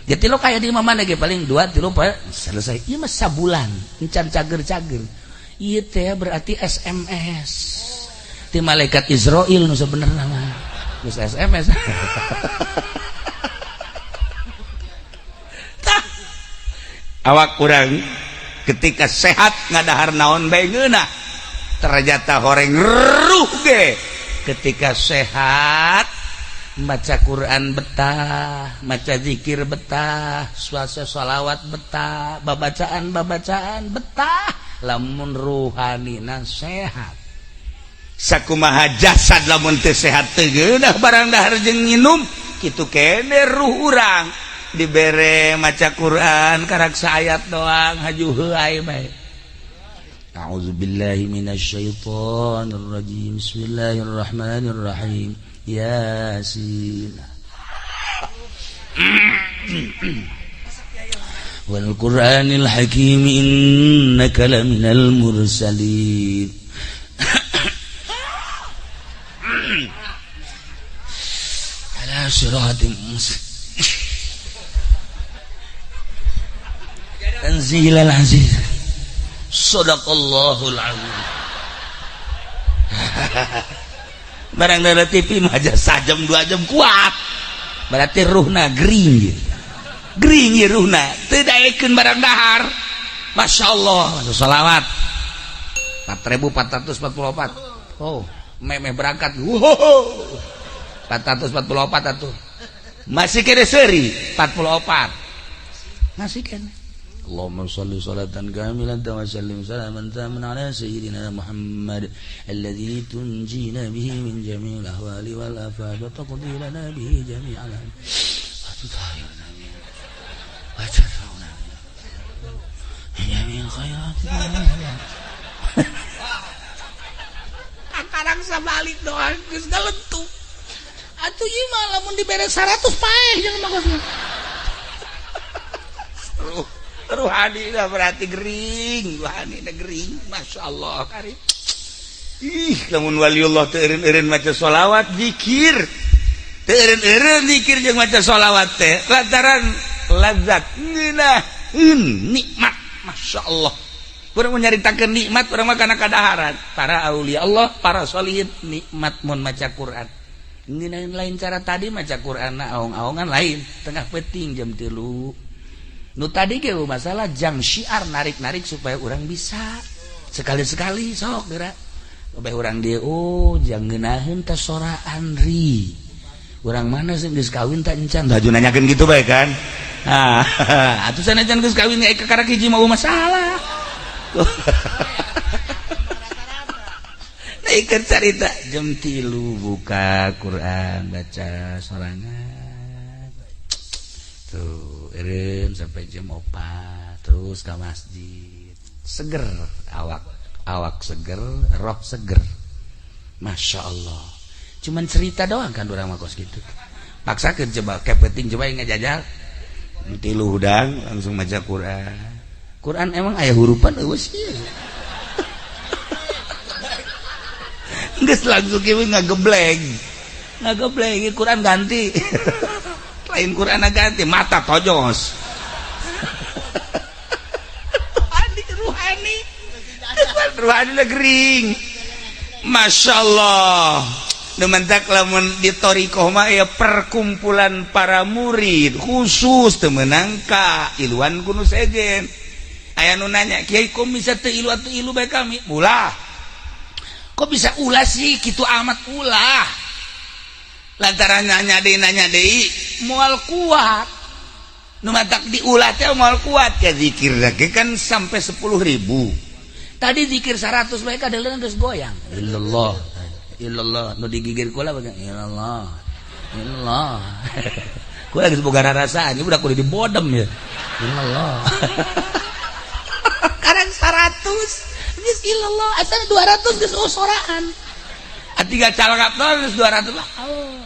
jadi lo kayak di mana ge paling 2-3 selesai ieu mah sabulan encan cager-cager ieu teh berarti SMS ti malaikat Israil nu sebenarnya mah geus SMS awak kurang ketika sehat ngadahar naon bae ngeunah ternyata horeng ruh ge ketika sehat baca Quran betah maca zikir betah suasa sholawat betah babacaan betah lamun ruhanina sehat sakumaha jasad lamun teu sehat teu geunah barang dahar jeung nginum kitu kene ruh urang dibere maca Quran karaksa ayat doang haju heuai bae. A'udzubillahi minasyaitonir rajim. Bismillahirrahmanirrahim. Yasin. Wal Qur'anil Hakim innaka laminal mursalin. Ala siratim mustaqim. Tanzilal aziz sadaqallahul azim. Barang dari TV mah aja sajam 2 jam kuat berarti ruhna gering ya ruhna teu daekeun barang dahar. Masya Allah salawat 4444 oh memeh berangkat 444 atuh masih kene seuri 44 masih kene. Allahumma shalli salatan kamilatan wa sallim salaman taman ala sayyidina Muhammad alladhi tunjina bihi min jami'il ahwali wal afat wa taqdi lana bihi jami'al wa tutahhirna min wa tarfa'una jami'il khairat. Akarang sabalik doang geus galentu atuh ieu mah lamun dibere 100 paeh jeung magosna ruhani dah berarti gering ruhani dah gering. Masya Allah karim lamun waliullah teu eureun-eureun maca sholawat zikir teu eureun-eureun zikir jeung maca sholawat teh lantaran lazat ngeunaheun nikmat. Masya Allah urang nyaritakeun nikmat urang mah kana kadaharan para aulia Allah para sholihin nikmat mun maca Quran ngeunaheun lain cara tadi maca Qur'anna aong-aongan lain tengah peuting jam 3 nu tadi ge masalah jang syiar narik-narik supaya orang bisa sekali-sekali sok geura supaya orang dia jang ngeunaheun teh soraan ri urang mana sing geus kawin teh encan haju nanyakeun gitu bae kan atuh sanajan geus kawin aya kakarak hiji mah masalah nah ikut carita jam 3 buka Quran baca sorangan tuh eureun sampai jam 4 terus ke masjid seger awak seger roh seger. Masya Allah cuman cerita doang kan urang mah kos gitu paksakeun coba kepeting coba ngajajal 3 hudang langsung maca Quran emang aya hurupan eueus ieu geus langsung kieu ngagebleng Quran ganti lain Quran ganti mata tojos ruhani gering. Masya Allah dementak lamun di torikoh mah ya perkumpulan para murid khusus temenangka iluan kuno sejen aya nu nanya kiai kok bisa teu ilu bae kami ulah kok bisa ulah sih kitu amat ulah lantaran nanya deui moal kuat nu matak diulah teh moal kuat ya zikir lagi kan sampai 10.000 tadi zikir 100 bae kadeuleun geus goyang illallah nu digigir kula bae illallah kula geus boga rarasaan ieu budak kudu dibodem ya illallah karang 100 geus illallah asal 200 geus usoraan atiga calangap geus 200 lah oh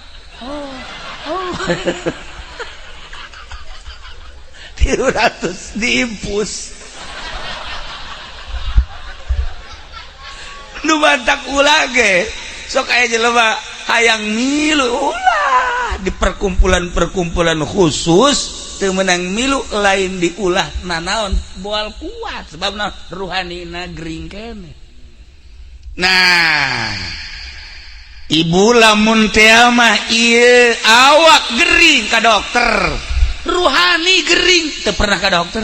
300 diimpus nu mantak ulah ge sok aya jelema hayang milu ulah di perkumpulan khusus teu meunang milu lain diulah nanaon boal kuat sebabna ruhanina gering kene. Nah ibu lamun teh mah ieu awak gering ka dokter ruhani gering teu pernah ka dokter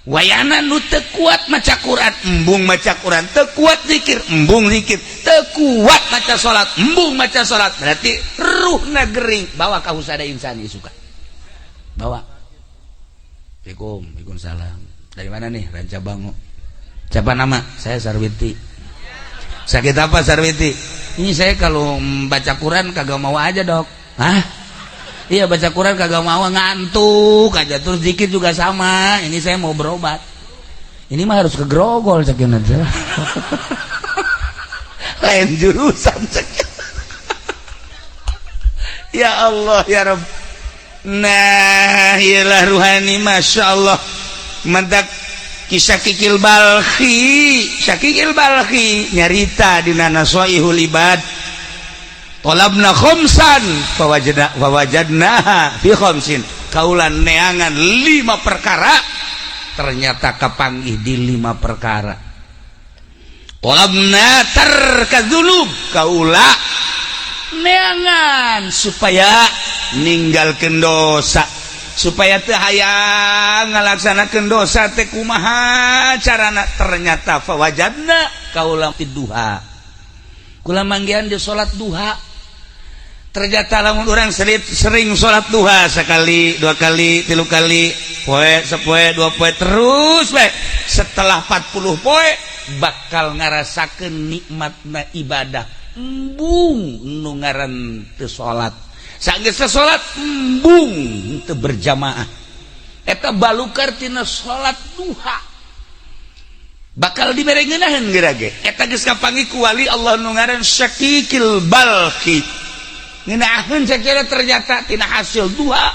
wayana nu teu kuat maca Quran embung maca Quran teu kuat zikir embung zikir teu kuat maca salat embung maca salat berarti ruhna gering bawa ka husada insani suka bawa. Waalaikumsalam. Dari mana nih? Ranca Bango. Siapa nama? Saya Sarwiti. Sakit apa Sarwiti? Ini saya kalau baca Quran kagak mau aja dok. Hah? Iya baca Quran kagak mau ngantuk aja terus zikir juga sama. Ini saya mau berobat. Ini mah harus ke Grogol saking aja. Lain jurusan saking. Ya Allah ya Rabb. Nah iyalah ruhani Masya Allah mentak kisah Kikil Balkhi Syakikil Balkhi nyarita di Nasoihul Ibad tolabna khomsan fawajadnaha fi khomsin kaulan neangan 5 perkara ternyata kapanggih di 5 perkara tolabna tarkadzunub kaula neangan supaya ninggalkeun dosa supaya teu hayang ngalaksanakeun dosa teh kumaha carana ternyata fawajadna kaula duha kula manggihan di salat duha ternyata lamun urang sering salat duha sekali 2 kali 3 kali poe sapoe 2 poe terus bae setelah 40 poe bakal ngarasakeun nikmatna ibadah embung nu ngaran teu salat sanggeus salat embung teu berjamaah eta balukar tina salat duha bakal dibere ngeunaheun geura ge eta geus kapanggih ku wali Allah nu ngaran Syakikil Balkhi ngeunaheun sacara ternyata tina hasil duha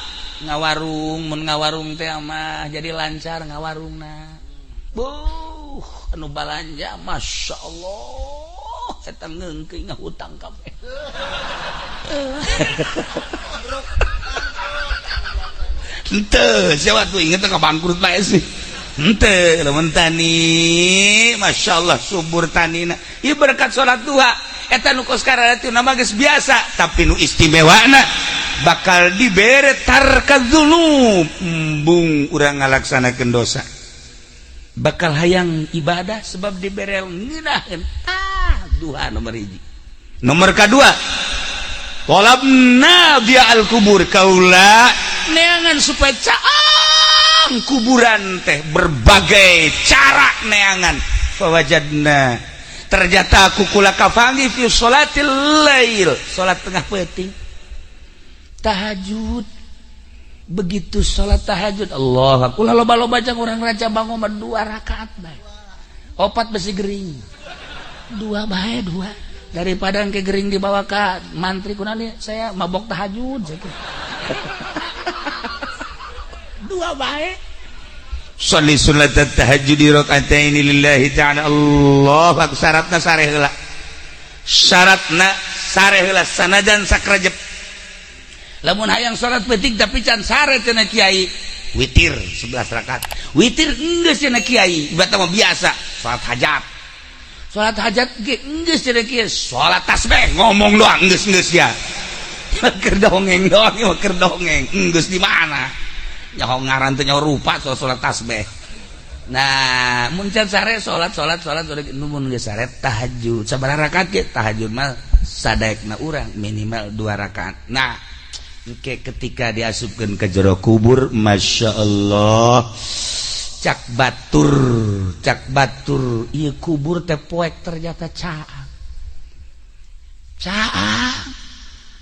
ngawarung mun ngawarung teh mah jadi lancar ngawarungna anu balanja Masya Allah eta ngeungkeuy ngahutang kabeh henteu siapa tuh inget ka bangkrut bae sih henteu lamun tani Masya Allah subur tanina ieu berkat salat duha eta nu kos kararatina mah geus biasa tapi nu istimewana bakal dibere tarkadzunub embung urang ngalaksanakeun dosa bakal hayang ibadah sebab dibere ngeunaheun duha nomor 1 nomor kedua talabna bi'al kubur kaula neangan supaya caang kuburan teh berbagai cara neangan fawajadna ternyata aku kula kafangi fi sholatil lail salat tengah peuting tahajud begitu salat tahajud Allah kula loba-loba jeung urang Ranca Bango 2 rakaat bae 4 besi gering 2 bae 2 daripada engke gering dibawa ka mantri kunani saya mabok tahajud sakitu 2 bae sholli sunnat tahajud rakaataini lillahi ta'ala Allahu akbar syaratna sare heula sanajan sakrajep lamun hayang salat penting tapi can sare cenah kiai witir 11 rakaat witir geus cenah kiai ibadah mah biasa salat hajat ge geus cenah kieu salat tasbih ngomong doang geus ya keur dongeng doang ieu keur dongeng geus di mana nyaho ngaran teh nyaho rupa salat tasbih nah mun can sare salat mun geus sare tahajud sabaraha rakaat ge tahajud mah sadaekna urang minimal 2 rakaat nah engke ketika diasupkeun ke jero kubur Masya Allah cak batur ieu kubur teh poek ternyata caang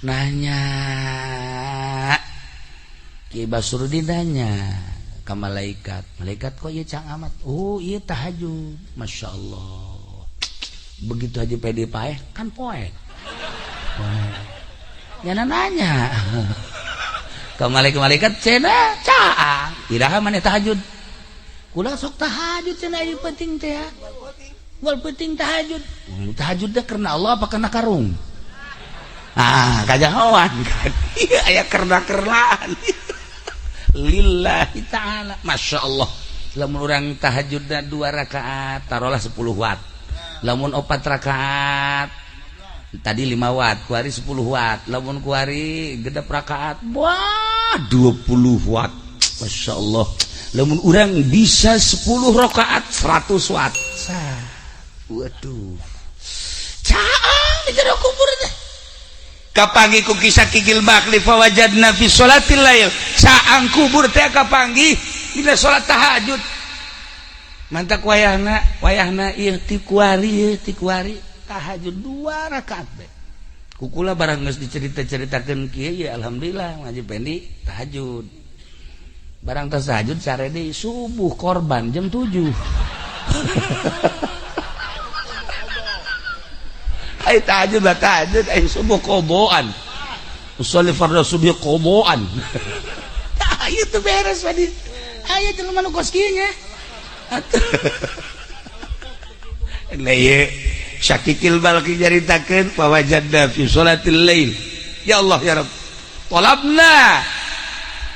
nanya Ki Basrudin nanya ka malaikat kok ieu caang amat oh ieu tahajud Masya Allah begitu aja pede paeh kan poek nyana nanya ka malaikat cenah caang iraha maneh tahajud kula sok tahajud cenah ieu penting teh ya wal penting tahajud teh karena Allah apa karena karung kajahoan kan aya kerna-kernaan lillahi ta'ala. Masya Allah, lamun orang tahajudna 2 rakaat taruhlah 10 watt, lamun 4 rakaat tadi 5 watt, kuari 10 watt, lamun kuari gedap rakaat wah 20 watt. Masya Allah, lamun orang bisa 10 rakaat 100 watt. Waduh, caang di jero kubur teh. Kapanggih ku kisah kikil bakli fawajadna fi sholatil lail. Caang kubur teh kapanggih dina salat tahajud. Mantak wayahna ieu ti kuari tahajud 2 rakaat teh. Kukula barang geus dicerita-ceritakeun kieu ya alhamdulillah ngaji pendi tahajud. Barang tos tahajud sare deui subuh korban jam 7. Ai tahajud ai subuh koboan. Usolli fardhu subuh koboan. Tah ieu teh beres padi. Aya jelema nu kos kieu nya. Nah ieu Syakikil balki jaritakeun fawajadna fi sholatil lail. Ya Allah ya Rabb. Talabna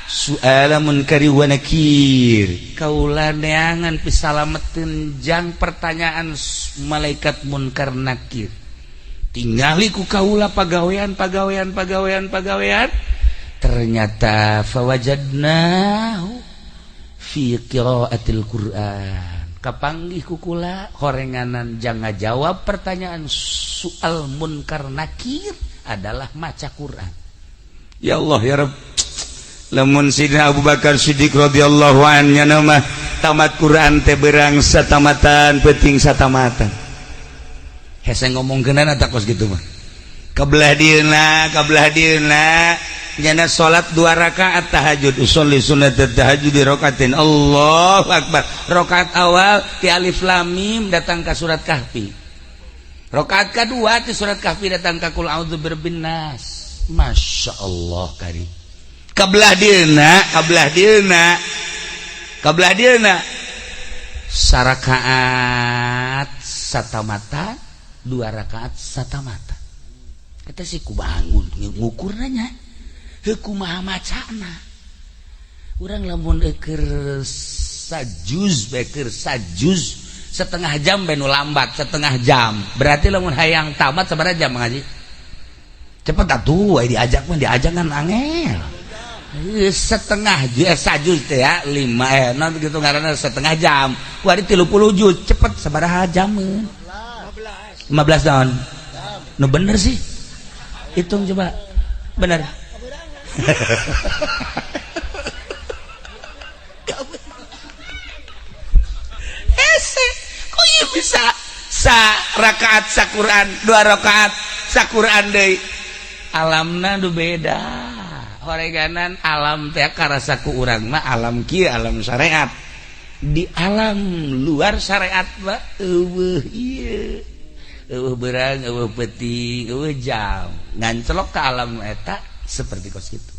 su'ala munkari wa nakir. Kaula neangan pisalametkeun jang pertanyaan malaikat munkar nakir. Tingali ku kaula pagawean. Ternyata fawajadnahu fi qiraatil Qur'an. Kapanggih ku kula horenganan jang ngajawab pertanyaan soal munkar nakir adalah maca Quran. Ya Allah ya Rabb, lamun Sidina Abu Bakar Siddiq radhiyallahu anhu nama tamat Quran teh berang satamatan penting satamatan. Hese ngomong kenana tak kos gitu mah. Kabelah dieuna nyana salat 2 rakaat tahajud usolli sunat tahajud di rakaatin. Allahu akbar. Rakaat awal ti alif lam mim datang ke surat kahfi. Rakaat kedua ti surat kahfi datang ke qul a'udzu birabbin nas. Masya Allah karim. Kabelah dieuna sarakaat satamata 2 rakaat satamata. Kata si kubangun ngukur nanya kumaha macana. Urang lamun keur sajuz setengah jam benu lambat setengah jam. Berarti lamun hayang tamat sabaraha jam ngaji? Cepet atuh diajak kan angel. Setengah sajuz teh ya 5 non gitu ngaranna setengah jam. Kuari 30 juz cepet sabaraha jameun? 15 tahun. Nu bener sih. Hitung coba. Bener. Kok ieu bisa rakaat saquran 2 rakaat saquran deui. Alamna nu beda. Horeganan alam teh karasa ku urang mah alam kieu alam syariat. Di alam luar syariat mah eueuh ieu. Eueuh berang, eueuh peuting, eueuh jam. Ngancelok ka alam eta seperti kos kitu.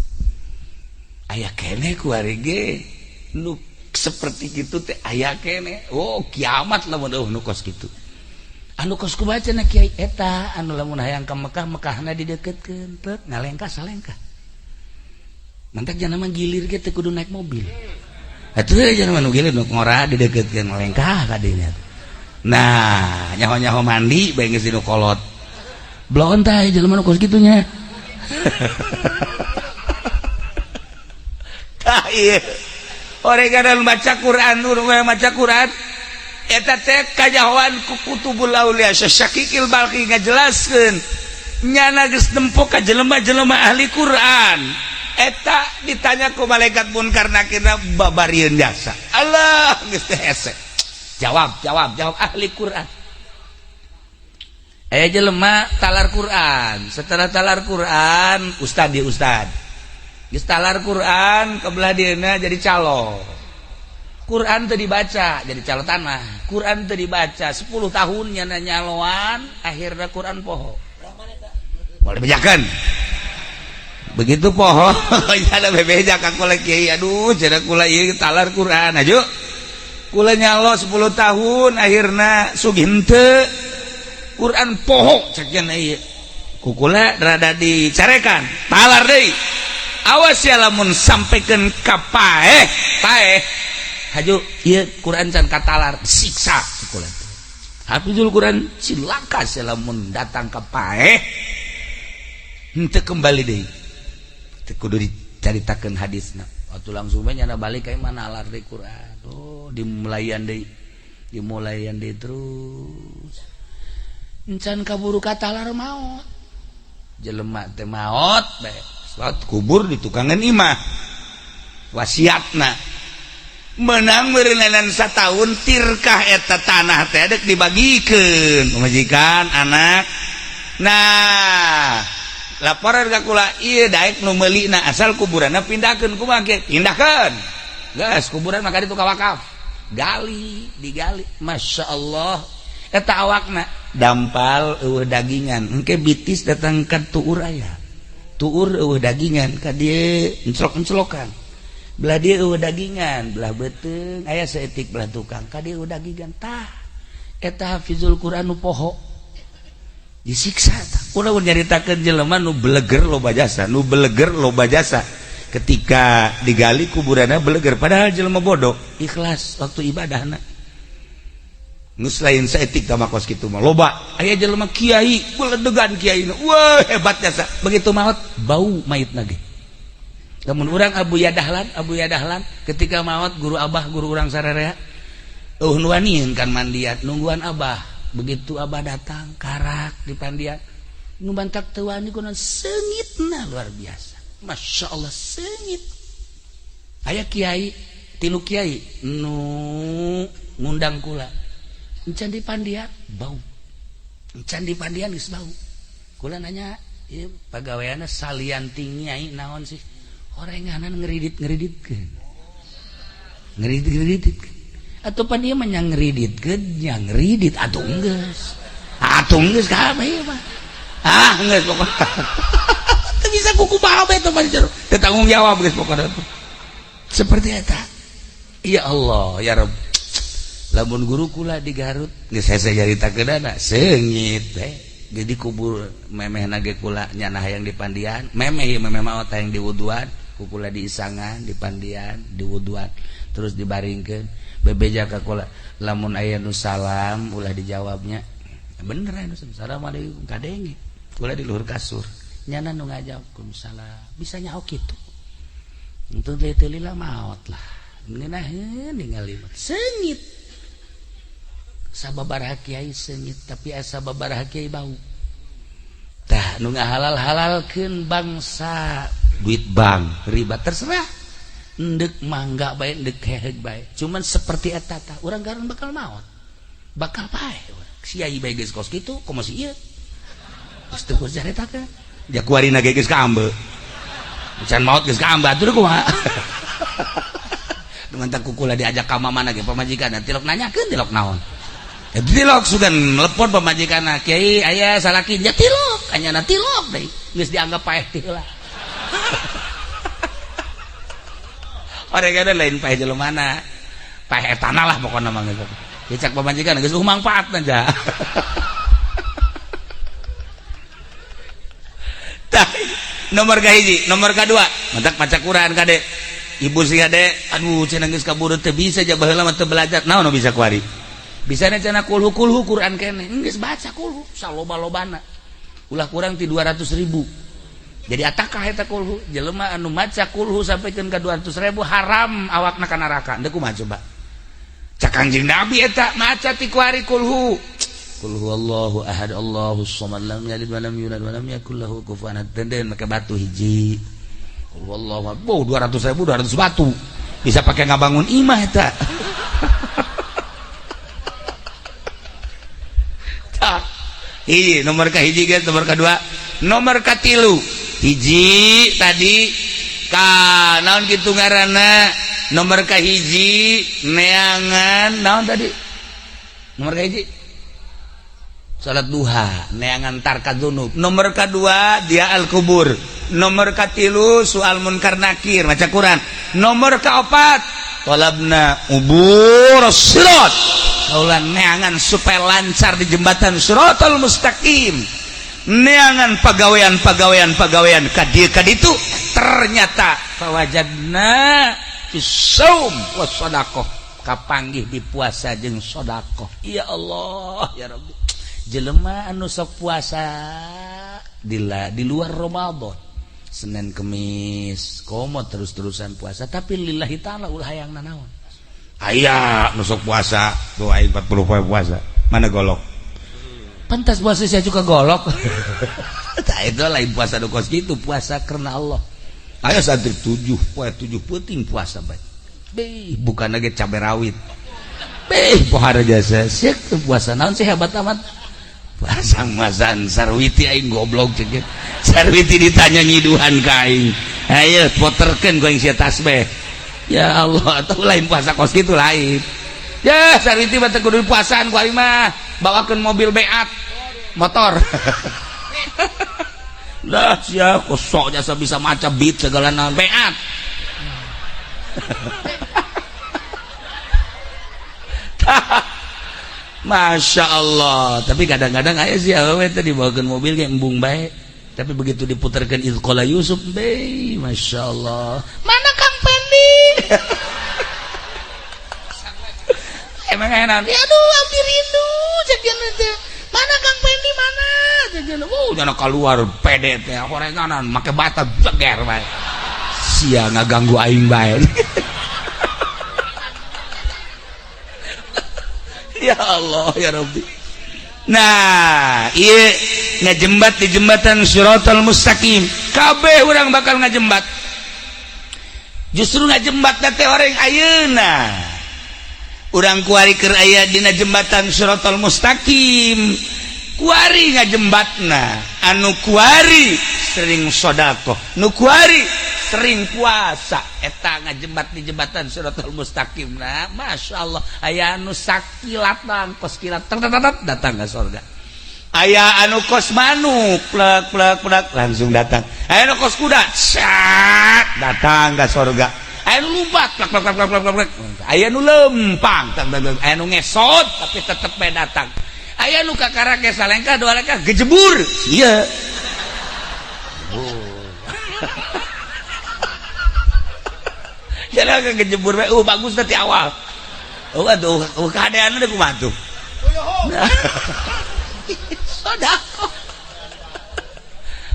Aya keneh ku ari ge nu seperti kitu teh aya keneh. Oh, kiamat lamun eueuh nu kos kitu. Anu kos ku bacana kiai eta anu lamun hayang ka Mekah, Mekahna dideketkeun teu ngalengkah salengkah. Mantak jangan mah gilir ge teu kudu naik mobil. Atuh jangan mah nu gilir nu ngora dideketkeun ngalengkah ka dinya. Nah, nyaho-nyaho mandi bae geus dinu kolot. Bloon tah jelema nu kos kitu nya. Tah ieu. Oreganan maca Quran, urang maca Quran eta teh kajahoan ku kutubul aulia Syakikil Balqi ngajelaskeun nyana geus nempo ka jelema-jelema ahli Quran. Eta ditanya ku malaikat munkar nakirna babarieun jasa. Allah geus teh hese. Jawab ahli Quran. Aya jelema talar Quran, setelah talar Quran ustad. Geus talar Quran kebelah dieuna jadi calo. Quran teu dibaca jadi calo tanah. Quran teu dibaca 10 tahun nyana nyaloan akhirna Quran poho. Boleh bejakeun. Begitu poho nya bebeja ka kula kiai. Aduh cenah kula ieu talar Quran aju. Kula nyalo 10 tahun akhirna sugih henteu Quran poho cek cenah ieu. Ku kula rada dicarekan talar deui. awas ya lamun sampaikan ka paeh haju ieu Quran can katalar siksa sekolah teh hafizul Quran cilaka ya lamun datang ka paeh henteu kembali deui teu kudu dicaritakeun hadisna waktu langsung we nyana balik ka mana alar deui Quran dimulayan deui terus encan kaburu katalar maot jelema teh maot bae salat kubur di tukangan imah wasiatna menang meureunan satahun tirkah eta tanah teh dek dibagikeun majikan anak nah laporan ka kula ieu daek nu meulina asal kuburanna pindahkeun kumaha ge pindahkeun geus kuburan maka ditu ka wakaf digali masya Allah eta awakna dampal eueuh dagingan engke bitis datang ka tuur aya tuur eueuh dagingan ka dieu enclok-enclokan belah dieu eueuh dagingan belah beuteung aya saeutik belah tukang ka dieu eueuh dagingan tah eta hafizul Quran nu poho disiksa tah ulah nyaritakeun jelema nu beleger loba jasa ketika digali kuburanna beleger padahal jelema bodoh ikhlas waktu ibadahna geus lain saeutik tah makos kitu mah loba aya jelema kiai beledegan kiaina wah hebat jasa begitu maot bau mayitna ge lamun urang Abu Yadahlan ketika maot guru urang sararea nuanieun kan mandian nungguan abah begitu abah datang karak di pandian nu bantak teu wani kunaon seungitna luar biasa masya Allah sengit aya kiai tilu kiai nu ngundang kula encan di pandian bau encan di pandian geus bau kula nanya ieu pagaweana salian tinggi nyai naon sih orenganan ngeridit-ngeriditkeun atuh pan ieu mah nya ngeriditkeun nya ngeridit atuh geus ka ieu mah geus pokona bisa kuku bae itu mah jero tanggung jawab geus pokona seperti eta ya Allah ya Rabb lamun guru kula di Garut geus hese caritakeunana seungit bae jadi kubur memehna ge kula nyana hayang di pandian memeh maot hayang di wuduan ku kula di isangan di pandian di wuduan terus dibaringkeun bebeja ka kula lamun aya nu salam ulah dijawabnya bener anu assalamualaikum kadenge kula di luhur kasur nyana nu ngajawabkeun salam bisa nyaho kitu untuk teu lila maot lah ngeunaheun ningali seungit sababaraha kiai seungit tapi asa babaraha kiai bau tah nu ngahalal-halalkeun bangsa duit bank riba terserah endek mangga bae endek heheg bae cuman seperti eta tah urang garan bakal maot bakal bae kiai bae geus kos kitu komo si ieu geus teu kudu caritakeun jakuarina ge geus kaambe can maot geus kaambe atuh kumaha dengan tak kukula diajak ka mamana ge pamajikan tilok nanyakeun tilok naon tilok sugan telepon pamajikan kiai aya salaki nya tilok anyana tilok deui geus dianggap paeh ti heula orangnya lain paeh jelemana paeh etana lah pokoknya mah gitu dicak pamajikan geus mangfaat aja nomor kahiji nomor kadua mantak maca Quran kade ibu si kade aduh cenah geus kaburu teu bisa aja baheula mah teu belajar naon nu bisa kuari bisa cenah kulhu Quran keneh geus baca kulhu saloba-lobana ulah kurang ti 200.000 jadi atakah eta kulhu jelema anu maca kulhu sampikeun ka 200.000 haram awakna ka neraka deuk kumaha coba cak Kangjeng Nabi eta maca ti kuari kulhu Qul huwallahu ahad Allahus samad lam yalid wa lam yulad wa lam yakul lahu kufuwan ahad tenden make batu hiji Qul huwallahu ahad 200.000 200 batu bisa pakai ngabangun imah eta tah hiji nomor ka hiji guys nomor kedua nomor katilu hiji tadi ka naon kitu ngaranna nomor ka hiji neangan naon tadi nomor ka hiji salat duha neangan tarka dzunub nomor kedua dia al kubur nomor katilu soal munkar nakir maca Quran nomor kaopat talabna ubur sirat kaulan neangan supaya lancar di jembatan siratal mustaqim neangan pagawean kadieu kaditu ternyata fawajadna fissaum wassadaqah kapanggih di puasa jeung sedekah. Ya Allah ya Rabbi, jelema anu sok puasa di luar Ramadan Senin Kemis komo terus-terusan puasa tapi lillahi ta'ala ulah hayang nanaon aya nu sok puasa tuh aing 40 poe puasa mana golok pantas puasa saya juga golok tah itu lain puasa nu kos kitu puasa karena Allah aya santri 7 poe 7 peuting puasa bae bukan lagi cabai rawit pohara jasa siap puasa naon sih hebat amat pasang-masang sarwiti aing goblok cek sarwiti ditanya nyiduhan ka aing ayo poterkeun ku aing sia tasbih ya Allah atuh lain puasa kos kitu lain ya sarwiti mah teu kudu puasaan ku aing mah bawakeun mobil beat motor lah sia kosok jasa bisa maca beat segala naon beat Masya Allah. Tapi kadang-kadang ayah sih awewe tadi dibawakan mobil kayak embung baik tapi begitu diputarkan Izqala Yusuf Masya Allah mana Kang Pendi emang enak ya aduh abdi rindu jajan itu mana Kang Pendi mana jajan jangan keluar pede teh horenganan make bata jeger bae sia ngaganggu aing bae ya Allah ya Rabbi. Nah iya ngajembat di jembatan Siratal Mustaqim kabeh urang bakal ngajembat justru ngajembat teh orang ayeuna urang kuari keur aya dina jembatan Siratal Mustaqim kuari ngajembatna anu kuari sering sedekah nu kuari sering puasa eta ngajembat di jembatan Siratal Mustaqim. Nah Masya Allah aya anu sakilat kos kilat datang ke surga aya anu kos manuk plek plek plek langsung datang aya anu kos kuda sak datang ke surga aya anu lumpat plek plek plek plek plek aya anu lempang aya anu ngesot tapi tetep bae datang aya nu kakarake salengkah dua lekah gejebur iya jalan ke gejebur bagus tadi awal aduh keadaan udah kumaha tuh sedekah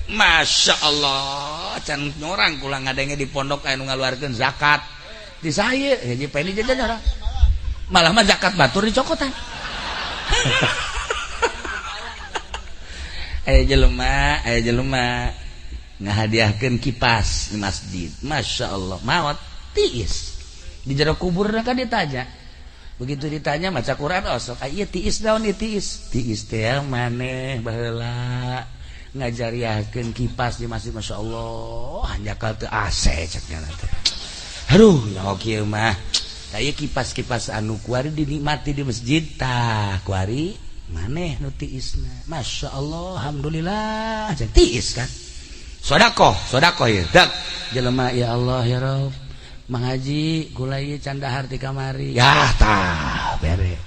Masya Allah can nyorang kulang ngadenge di pondok anu ngaluarkeun zakat di saya hiji penny jajan orang malah mah zakat batur dicokotan aya jelema ngahadiahkeun kipas di masjid Masya Allah mawat tiis di jero kuburna kan ditanya begitu ditanya maca Quran osok ieu tiis daun ieu tiis teh maneh baheula ngajariahkeun kipas di masjid Masya Allah hanjakal teu AC cekna teh aduh nyaho kieu mah ieu kipas-kipas anu kuari dinikmati di masjid tah kuari maneh nu tiisna Masya Allah alhamdulillah cek tiis kan sedekah ieu dak jelema ya Allah ya Rabb Mang Haji kula ieu can dahar ti kamari ya tah bere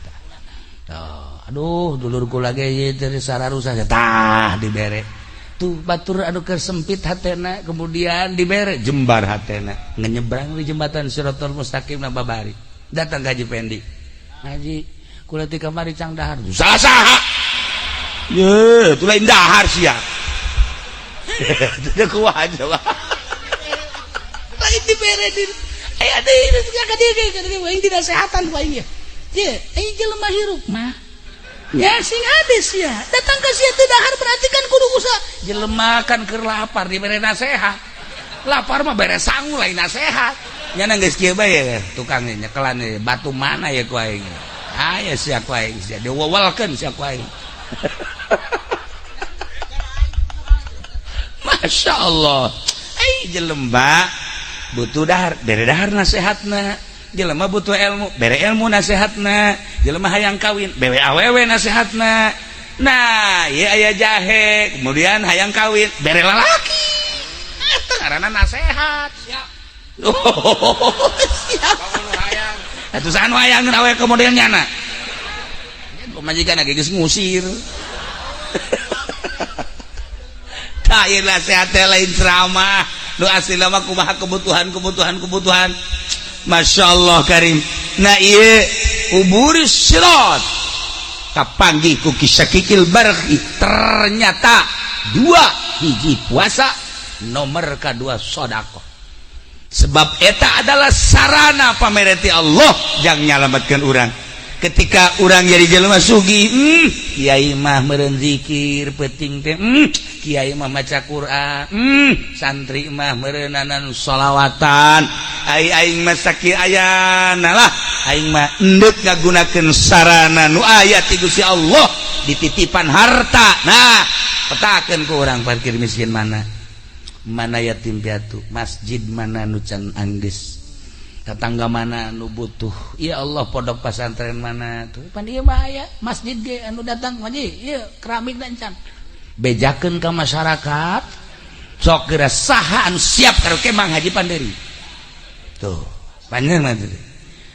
tah aduh dulur kula ge ieu teh sararusa tah dibere tuh batur anu keur sempit hatena kemudian dibere jembar hatena ngenyebrang di jembatan Siratal Mustaqim na babari datang Haji Pendi Haji kula ti kamari can dahar saha ye tu lain dahar sia teu kuat coba lain dibere di ada ini tidak sehatan ku aing ya aing jelema hirup mah ya sing habis ya datang ke sia teu dahar berarti kan kudu usaha jelema kan keur lapar dibere nasehat lapar mah bere sangu lain nasehat nyana geus kieu bae ya tukang nyekelan batu mana ya ku aing aya sia ku aing sia diwewelkeun sia ku aing Masya Allah jelema butuh dahar bere dahar nasehatna jelema butuh ilmu bere ilmu nasehatna jelema hayang kawin bere awewe nasehatna nah ieu aya jahe kemudian hayang kawin bere lalaki eta ngaranna nasehat siap siap hayang atuh saan hayang awewe kemudian nyana pamajikan geus ngusir tah ieu nasehat lain ceramah nu asli mah kumaha kebutuhan Masya Allah karim. Nah ieu ubur sirat kapanggih ku kisah kikil barhi ternyata dua hiji puasa nomor kedua sedekah sebab eta adalah sarana pamereti Allah jang nyalamatkeun urang ketika urang jadi jelema sugih kiai mah meureun zikir penting teh kiai mah maca Quran santri mah meureunanan sholawatan aing mah sakieu ayana lah aing mah endeuk ngagunakeun sarana nu aya ti Gusti Allah dititipan harta. Nah petakeun ku urang parkir miskin mana yatim piatu, masjid mana nu can anggeus, tetangga mana nu butuh, ya Allah pondok pesantren mana tuh pan ieu mah aya masjid ge anu datang maji ieu keramik dan can bejakeun ka masyarakat sok geura saha anu siap karo kemang haji pandiri tuh panjeun mah teh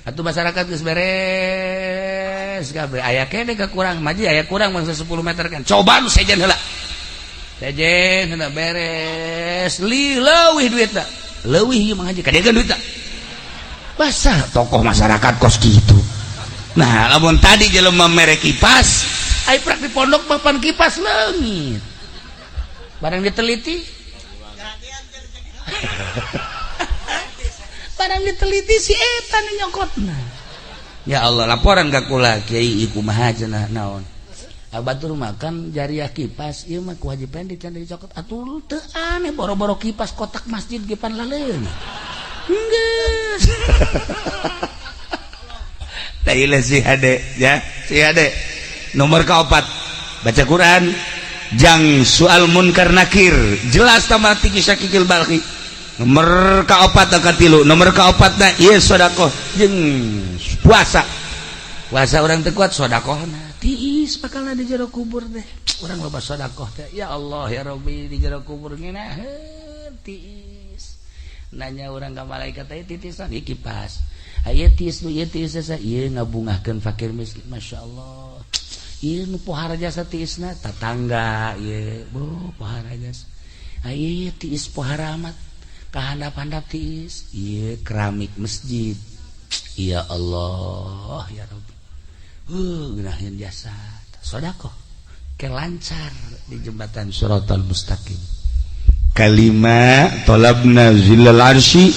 atuh masyarakat geus beres kabeh aya kene kakurang maji aya kurang mangsa 10 meter kan coba nu sejen heula sejen hendak beres leuwih duitna leuwih ieu mah haji kadegeun duitna basah tokoh masyarakat kos gitu. Nah lamun tadi jelema mere kipas ai prak di pondok papan kipas leungit barang diteliti barang diteliti si eta nu nyokotna ya Allah laporan ka kula kiai kumaha cenah naon batur makan jariah kipas ieu mah ku Haji Pendi can dicokot atuh teu aneh boro-boro kipas kotak masjid ge pan laleung geus tah ieu si hade ya si hade nomor kaopat baca Quran jang soal munkar nakir jelas tamati kisah kikil balki nomor kaopat ka tilu nomor kaopatna ieu sedekah jeung puasa urang teu kuat sedekahna tiis bakalna di jero kubur teh urang loba sedekah teh ya Allah ya Rabbi di jero kubur ngeunaheun tiis nanya urang ka malaikat teh titisan ieu kipas aya tiis nu ieu tiis sa ieu ngabungahkeun fakir miskin masyaallah ieu nu pohara jasa tiisna tatangga ieu pohara jasa aya tiis pohara amat kahandap-handap tiis ieu keramik masjid ya Allah ya Rabbi geunaheun jasa sedekah ke lancar di jembatan Shiratal Mustaqim kalima talabna zillal arsy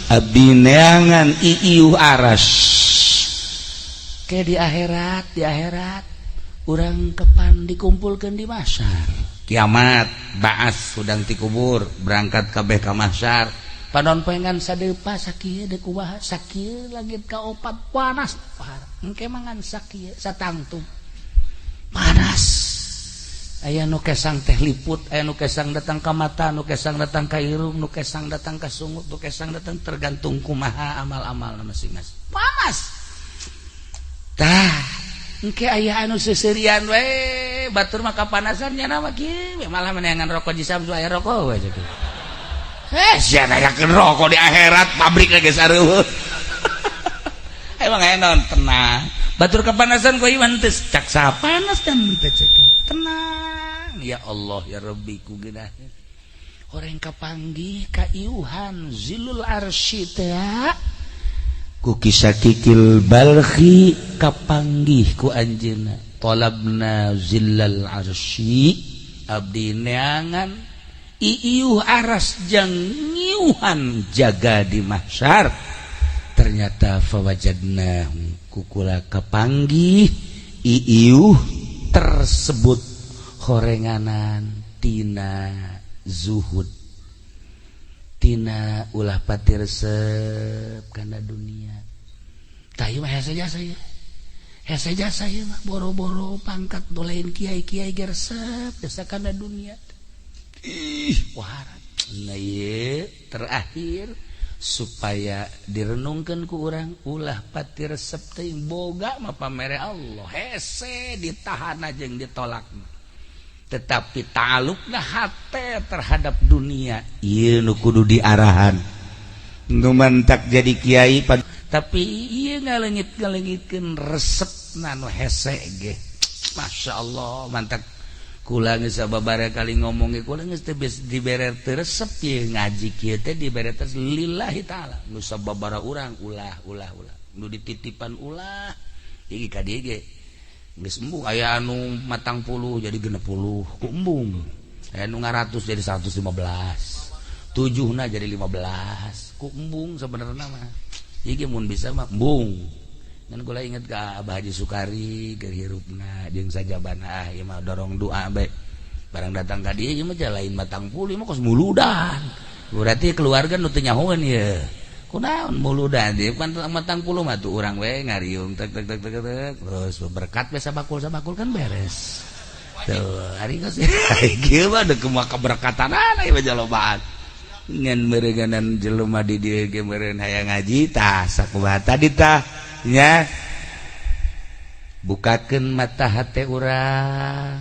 abdi neangan iiuh aras ke di akhirat urang kepan dikumpulkeun di mahsyar kiamat ba'ats udang ti kubur berangkat kabeh ka mahsyar panon pengan sadeupa sakieu deuk kumaha sakieu langit kaopat panas engke mangan sakieu satangtung panas aya nu kesang teh liput aya nu kesang datang ka mata nu kesang datang ka irung nu kesang datang ka sungut nu kesang datang tergantung kumaha amal-amalna masing-masing panas tah engke aya anu seuseurean we batur mah kapanasan nya mah kieu malah meneangan rokok di Samsu aya rokok we jadi sia nayakeun rokok di akhirat pabrik geus areueuh emang enon tenang batur kapanasan ku iman teu cak sapanas dan teu cek tenang ya Allah ya Rabbi ku geunaheun horeng kapanggih ka iuhan zilul arsy teh ku kisah kikil balhi kapanggih ku anjeunna talabna zillal arsy abdi neangan iiuh aras jang ngiuhan jaga di mahsyar ternyata fawajadna kukula kapanggih iiuh tersebut horenganan tina zuhud tina ulah pati resep kana dunia tah ieu mah hese jasa ieu mah boro-boro pangkat dolein kiai-kiai gersep jasa kana dunia waharat nah ieu terakhir supaya direnungkeun ku urang ulah pati resep teuing boga mah pamere Allah hese ditahan jeung ditolak tetapi ta'alluqna hate terhadap dunia ieu nu kudu diarahan nu mantak jadi kiai tapi ieu ngaleungit-ngaleungitkeun resepna nu hese ge masyaallah mantak kula geus sababaraha kali ngomong ge kula geus teu dibere resep ye ngaji kieu teh dibere lillahi taala nu sababaraha urang ulah nu dititipan ulah iki ka dieu ge geus embung aya anu matang 10 jadi 60 ku embung aya nu 100 jadi 115 7 na jadi 15 ku embung sebenarnya mah iki mun bisa mah embung kan kula inget ka Abah Haji Sukari keur hirupna jeung sajabana ieu mah dorong doa bae barang datang ka dieu ieu mah jalain matang 10 mah kos muludan berarti keluarga nu teu nyahoeun ieu kunaon muludan ieu pan matang 10 mah tuh urang we ngariung tek terus berkat we sabakul kan beres tuh ari geus kieu mah deuk moal kaberkatanan ieu mah jalobaan ngan meureuganan jelema di dieu ge meureun hayang ngaji tah sakumaha tadi tah nya bukakeun mata hate urang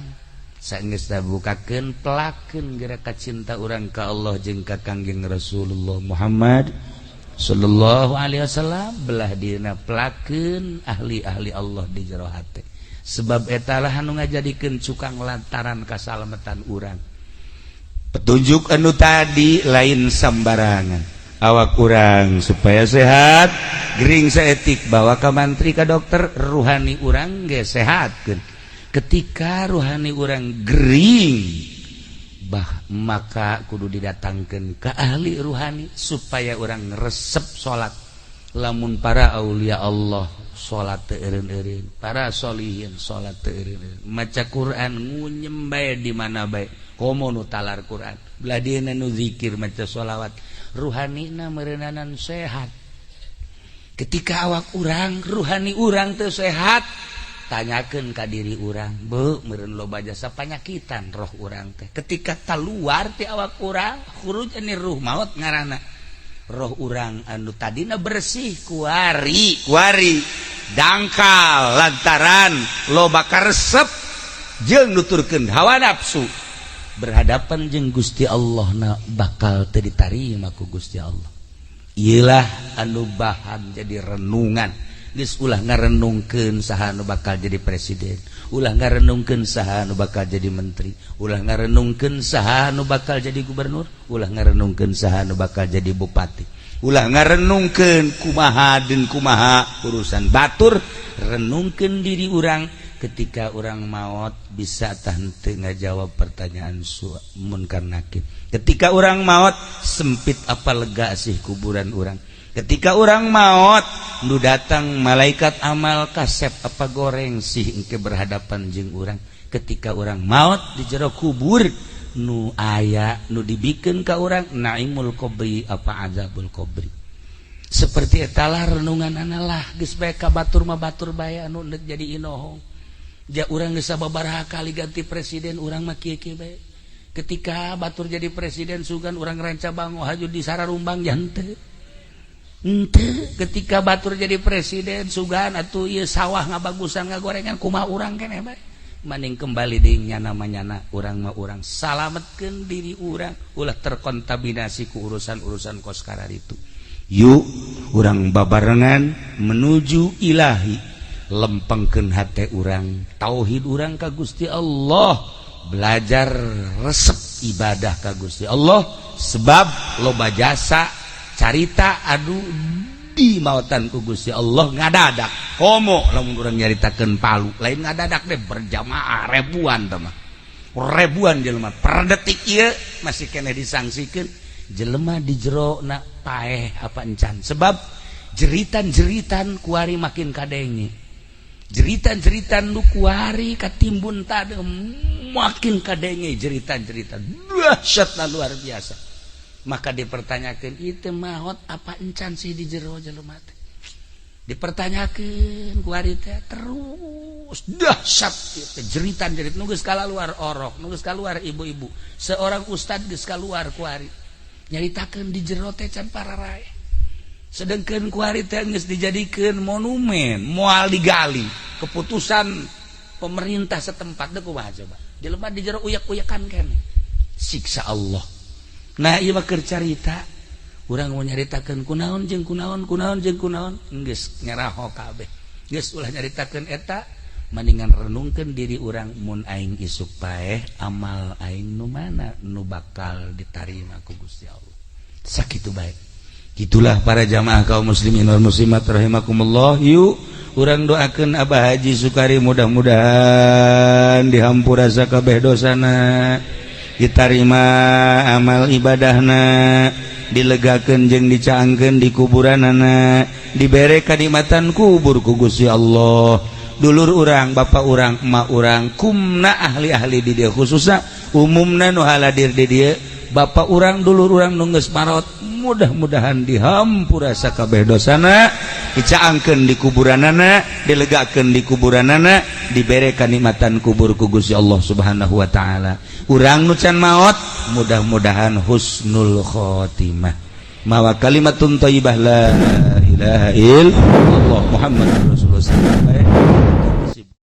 saenggeus tah bukakeun pelakeun gerak cinta urang ka Allah jeung ka Kangjeng Rasulullah Muhammad sallallahu alaihi wasallam belah dieuna pelakeun ahli-ahli Allah di jero hate sebab eta lah anu ngajadikeun cukang lantaran kasalametan urang petunjuk anu tadi lain sambarangan awak urang supaya sehat gering saetik bawa ke mantri ka dokter ruhani urang ge sehatkeun ketika ruhani urang gering maka kudu didatangkeun ka ahli ruhani supaya urang resep salat lamun para aulia Allah salat teu eureun-eureun para sholihin salat teu eureun-eureun maca Quran ngunyem bae di mana bae komo nu talar Quran belah dieuna nu zikir maca sholawat ruhanina meureunanan sehat ketika awak urang ruhani urang teu sehat tanyakeun ka diri urang beuh meureun loba jasa panyakitan roh urang teh ketika taluar ti awak urang khuruj ani ruh maut ngaranna roh urang anu tadina bersih kuari dangkal lantaran loba karesep jeung nuturkeun hawa nafsu berhadapan jeung Gusti Allah na bakal teu ditarima ku Gusti Allah iyalah anu bahan jadi renungan geus ulah ngarenungkeun saha anu bakal jadi presiden ulah ngarenungkeun saha anu bakal jadi menteri ulah ngarenungkeun saha anu bakal jadi gubernur ulah ngarenungkeun saha anu bakal jadi bupati ulah ngarenungkeun kumaha urusan batur renungkeun diri urang ketika orang maut bisa tah henteu ngajawab pertanyaan munkar nakir ketika orang maut sempit apa lega sih kuburan orang ketika orang maut nu datang malaikat amal kasep apa goreng sih engke berhadapan jeung urang ketika orang maut di jero kubur nu aya nu dibikeun ka urang naimul qabri apa azabul qabri seperti eta lah renungan analah geus bae ka batur mah batur bae anu jadi inohong ja urang geus sababaraha kali ganti presiden urang mah kieu-kieu bae ketika batur jadi presiden sugan urang ranca bango haju di Sararumbang jante ketika batur jadi presiden sugan atuh ieu sawah ngabagusan ngagorengan kumaha urang keneh bae maning kembali deui nyana urang mah urang salametkeun diri urang ulah terkontaminasi ku urusan-urusan kos kararitu yuk urang babarengan menuju ilahi lempengkeun hate urang tauhid urang ka Gusti Allah belajar resep ibadah ka Gusti Allah sebab loba jasa carita adu di mautan ku Gusti Allah ngadadak komo lamun urang nyaritakeun palu lain ngadadak deh berjamaah ribuan teh mah ribuan jelema per detik ieu masih keneh disangsikeun jelema di jero na paeh apa encan sebab jeritan-jeritan kuari makin kadenge jeritan-jeritan nu kuari katimbun tade makin kadenge jeritan-jeritan dahsyatna luar biasa maka dipertanyakeun ieu teh maot apa encan sih di jero jelema teh dipertanyakeun kuari teh terus dahsyat jeritan-jeritan nu geus kaluar orok nu geus kaluar ibu-ibu seorang ustad geus kaluar kuari nyaritakeun di jero teh can pararae sedengkeun kuari teh geus dijadikeun monumen moal digali keputusan pemerintah setempat deh kumaha coba jelema di jero uyak-uyakan keneh siksa Allah nah ieu mah keur carita urang mau nyaritakeun kunaon jeung kunaon geus nyaraho kabeh geus ulah nyaritakeun eta mendingan renungkan diri orang mun aing isuk paeh amal aing nu mana nu bakal diterima ku Gusti Allah sakitu bae. Itulah para jamaah kaum muslimin wal muslimat rahimakumullah. Yuk urang doakeun Abah Haji Sukari mudah-mudahan dihampura sakabeh dosana, diterima amal ibadahna, dilegakeun jeung dicaangkeun di kuburanana, dibere kanikmatan kubur ku Gusti Allah. Dulur urang, bapak urang, emak urang, kumna ahli-ahli di dieu khususna umumna nu haladir di dieu, bapak urang, dulur urang nu geus marot, mudah-mudahan dihampura sakabeh dosana, dicaangkeun di kuburanana, dilegakeun di kuburanana, dibere kanikmatan kubur ku Gusti Allah Subhanahu wa taala. Urang nu can maot mudah-mudahan husnul khotimah. Mawa kalimatun thayyibah la ilaha illallah Muhammadur Rasulullah.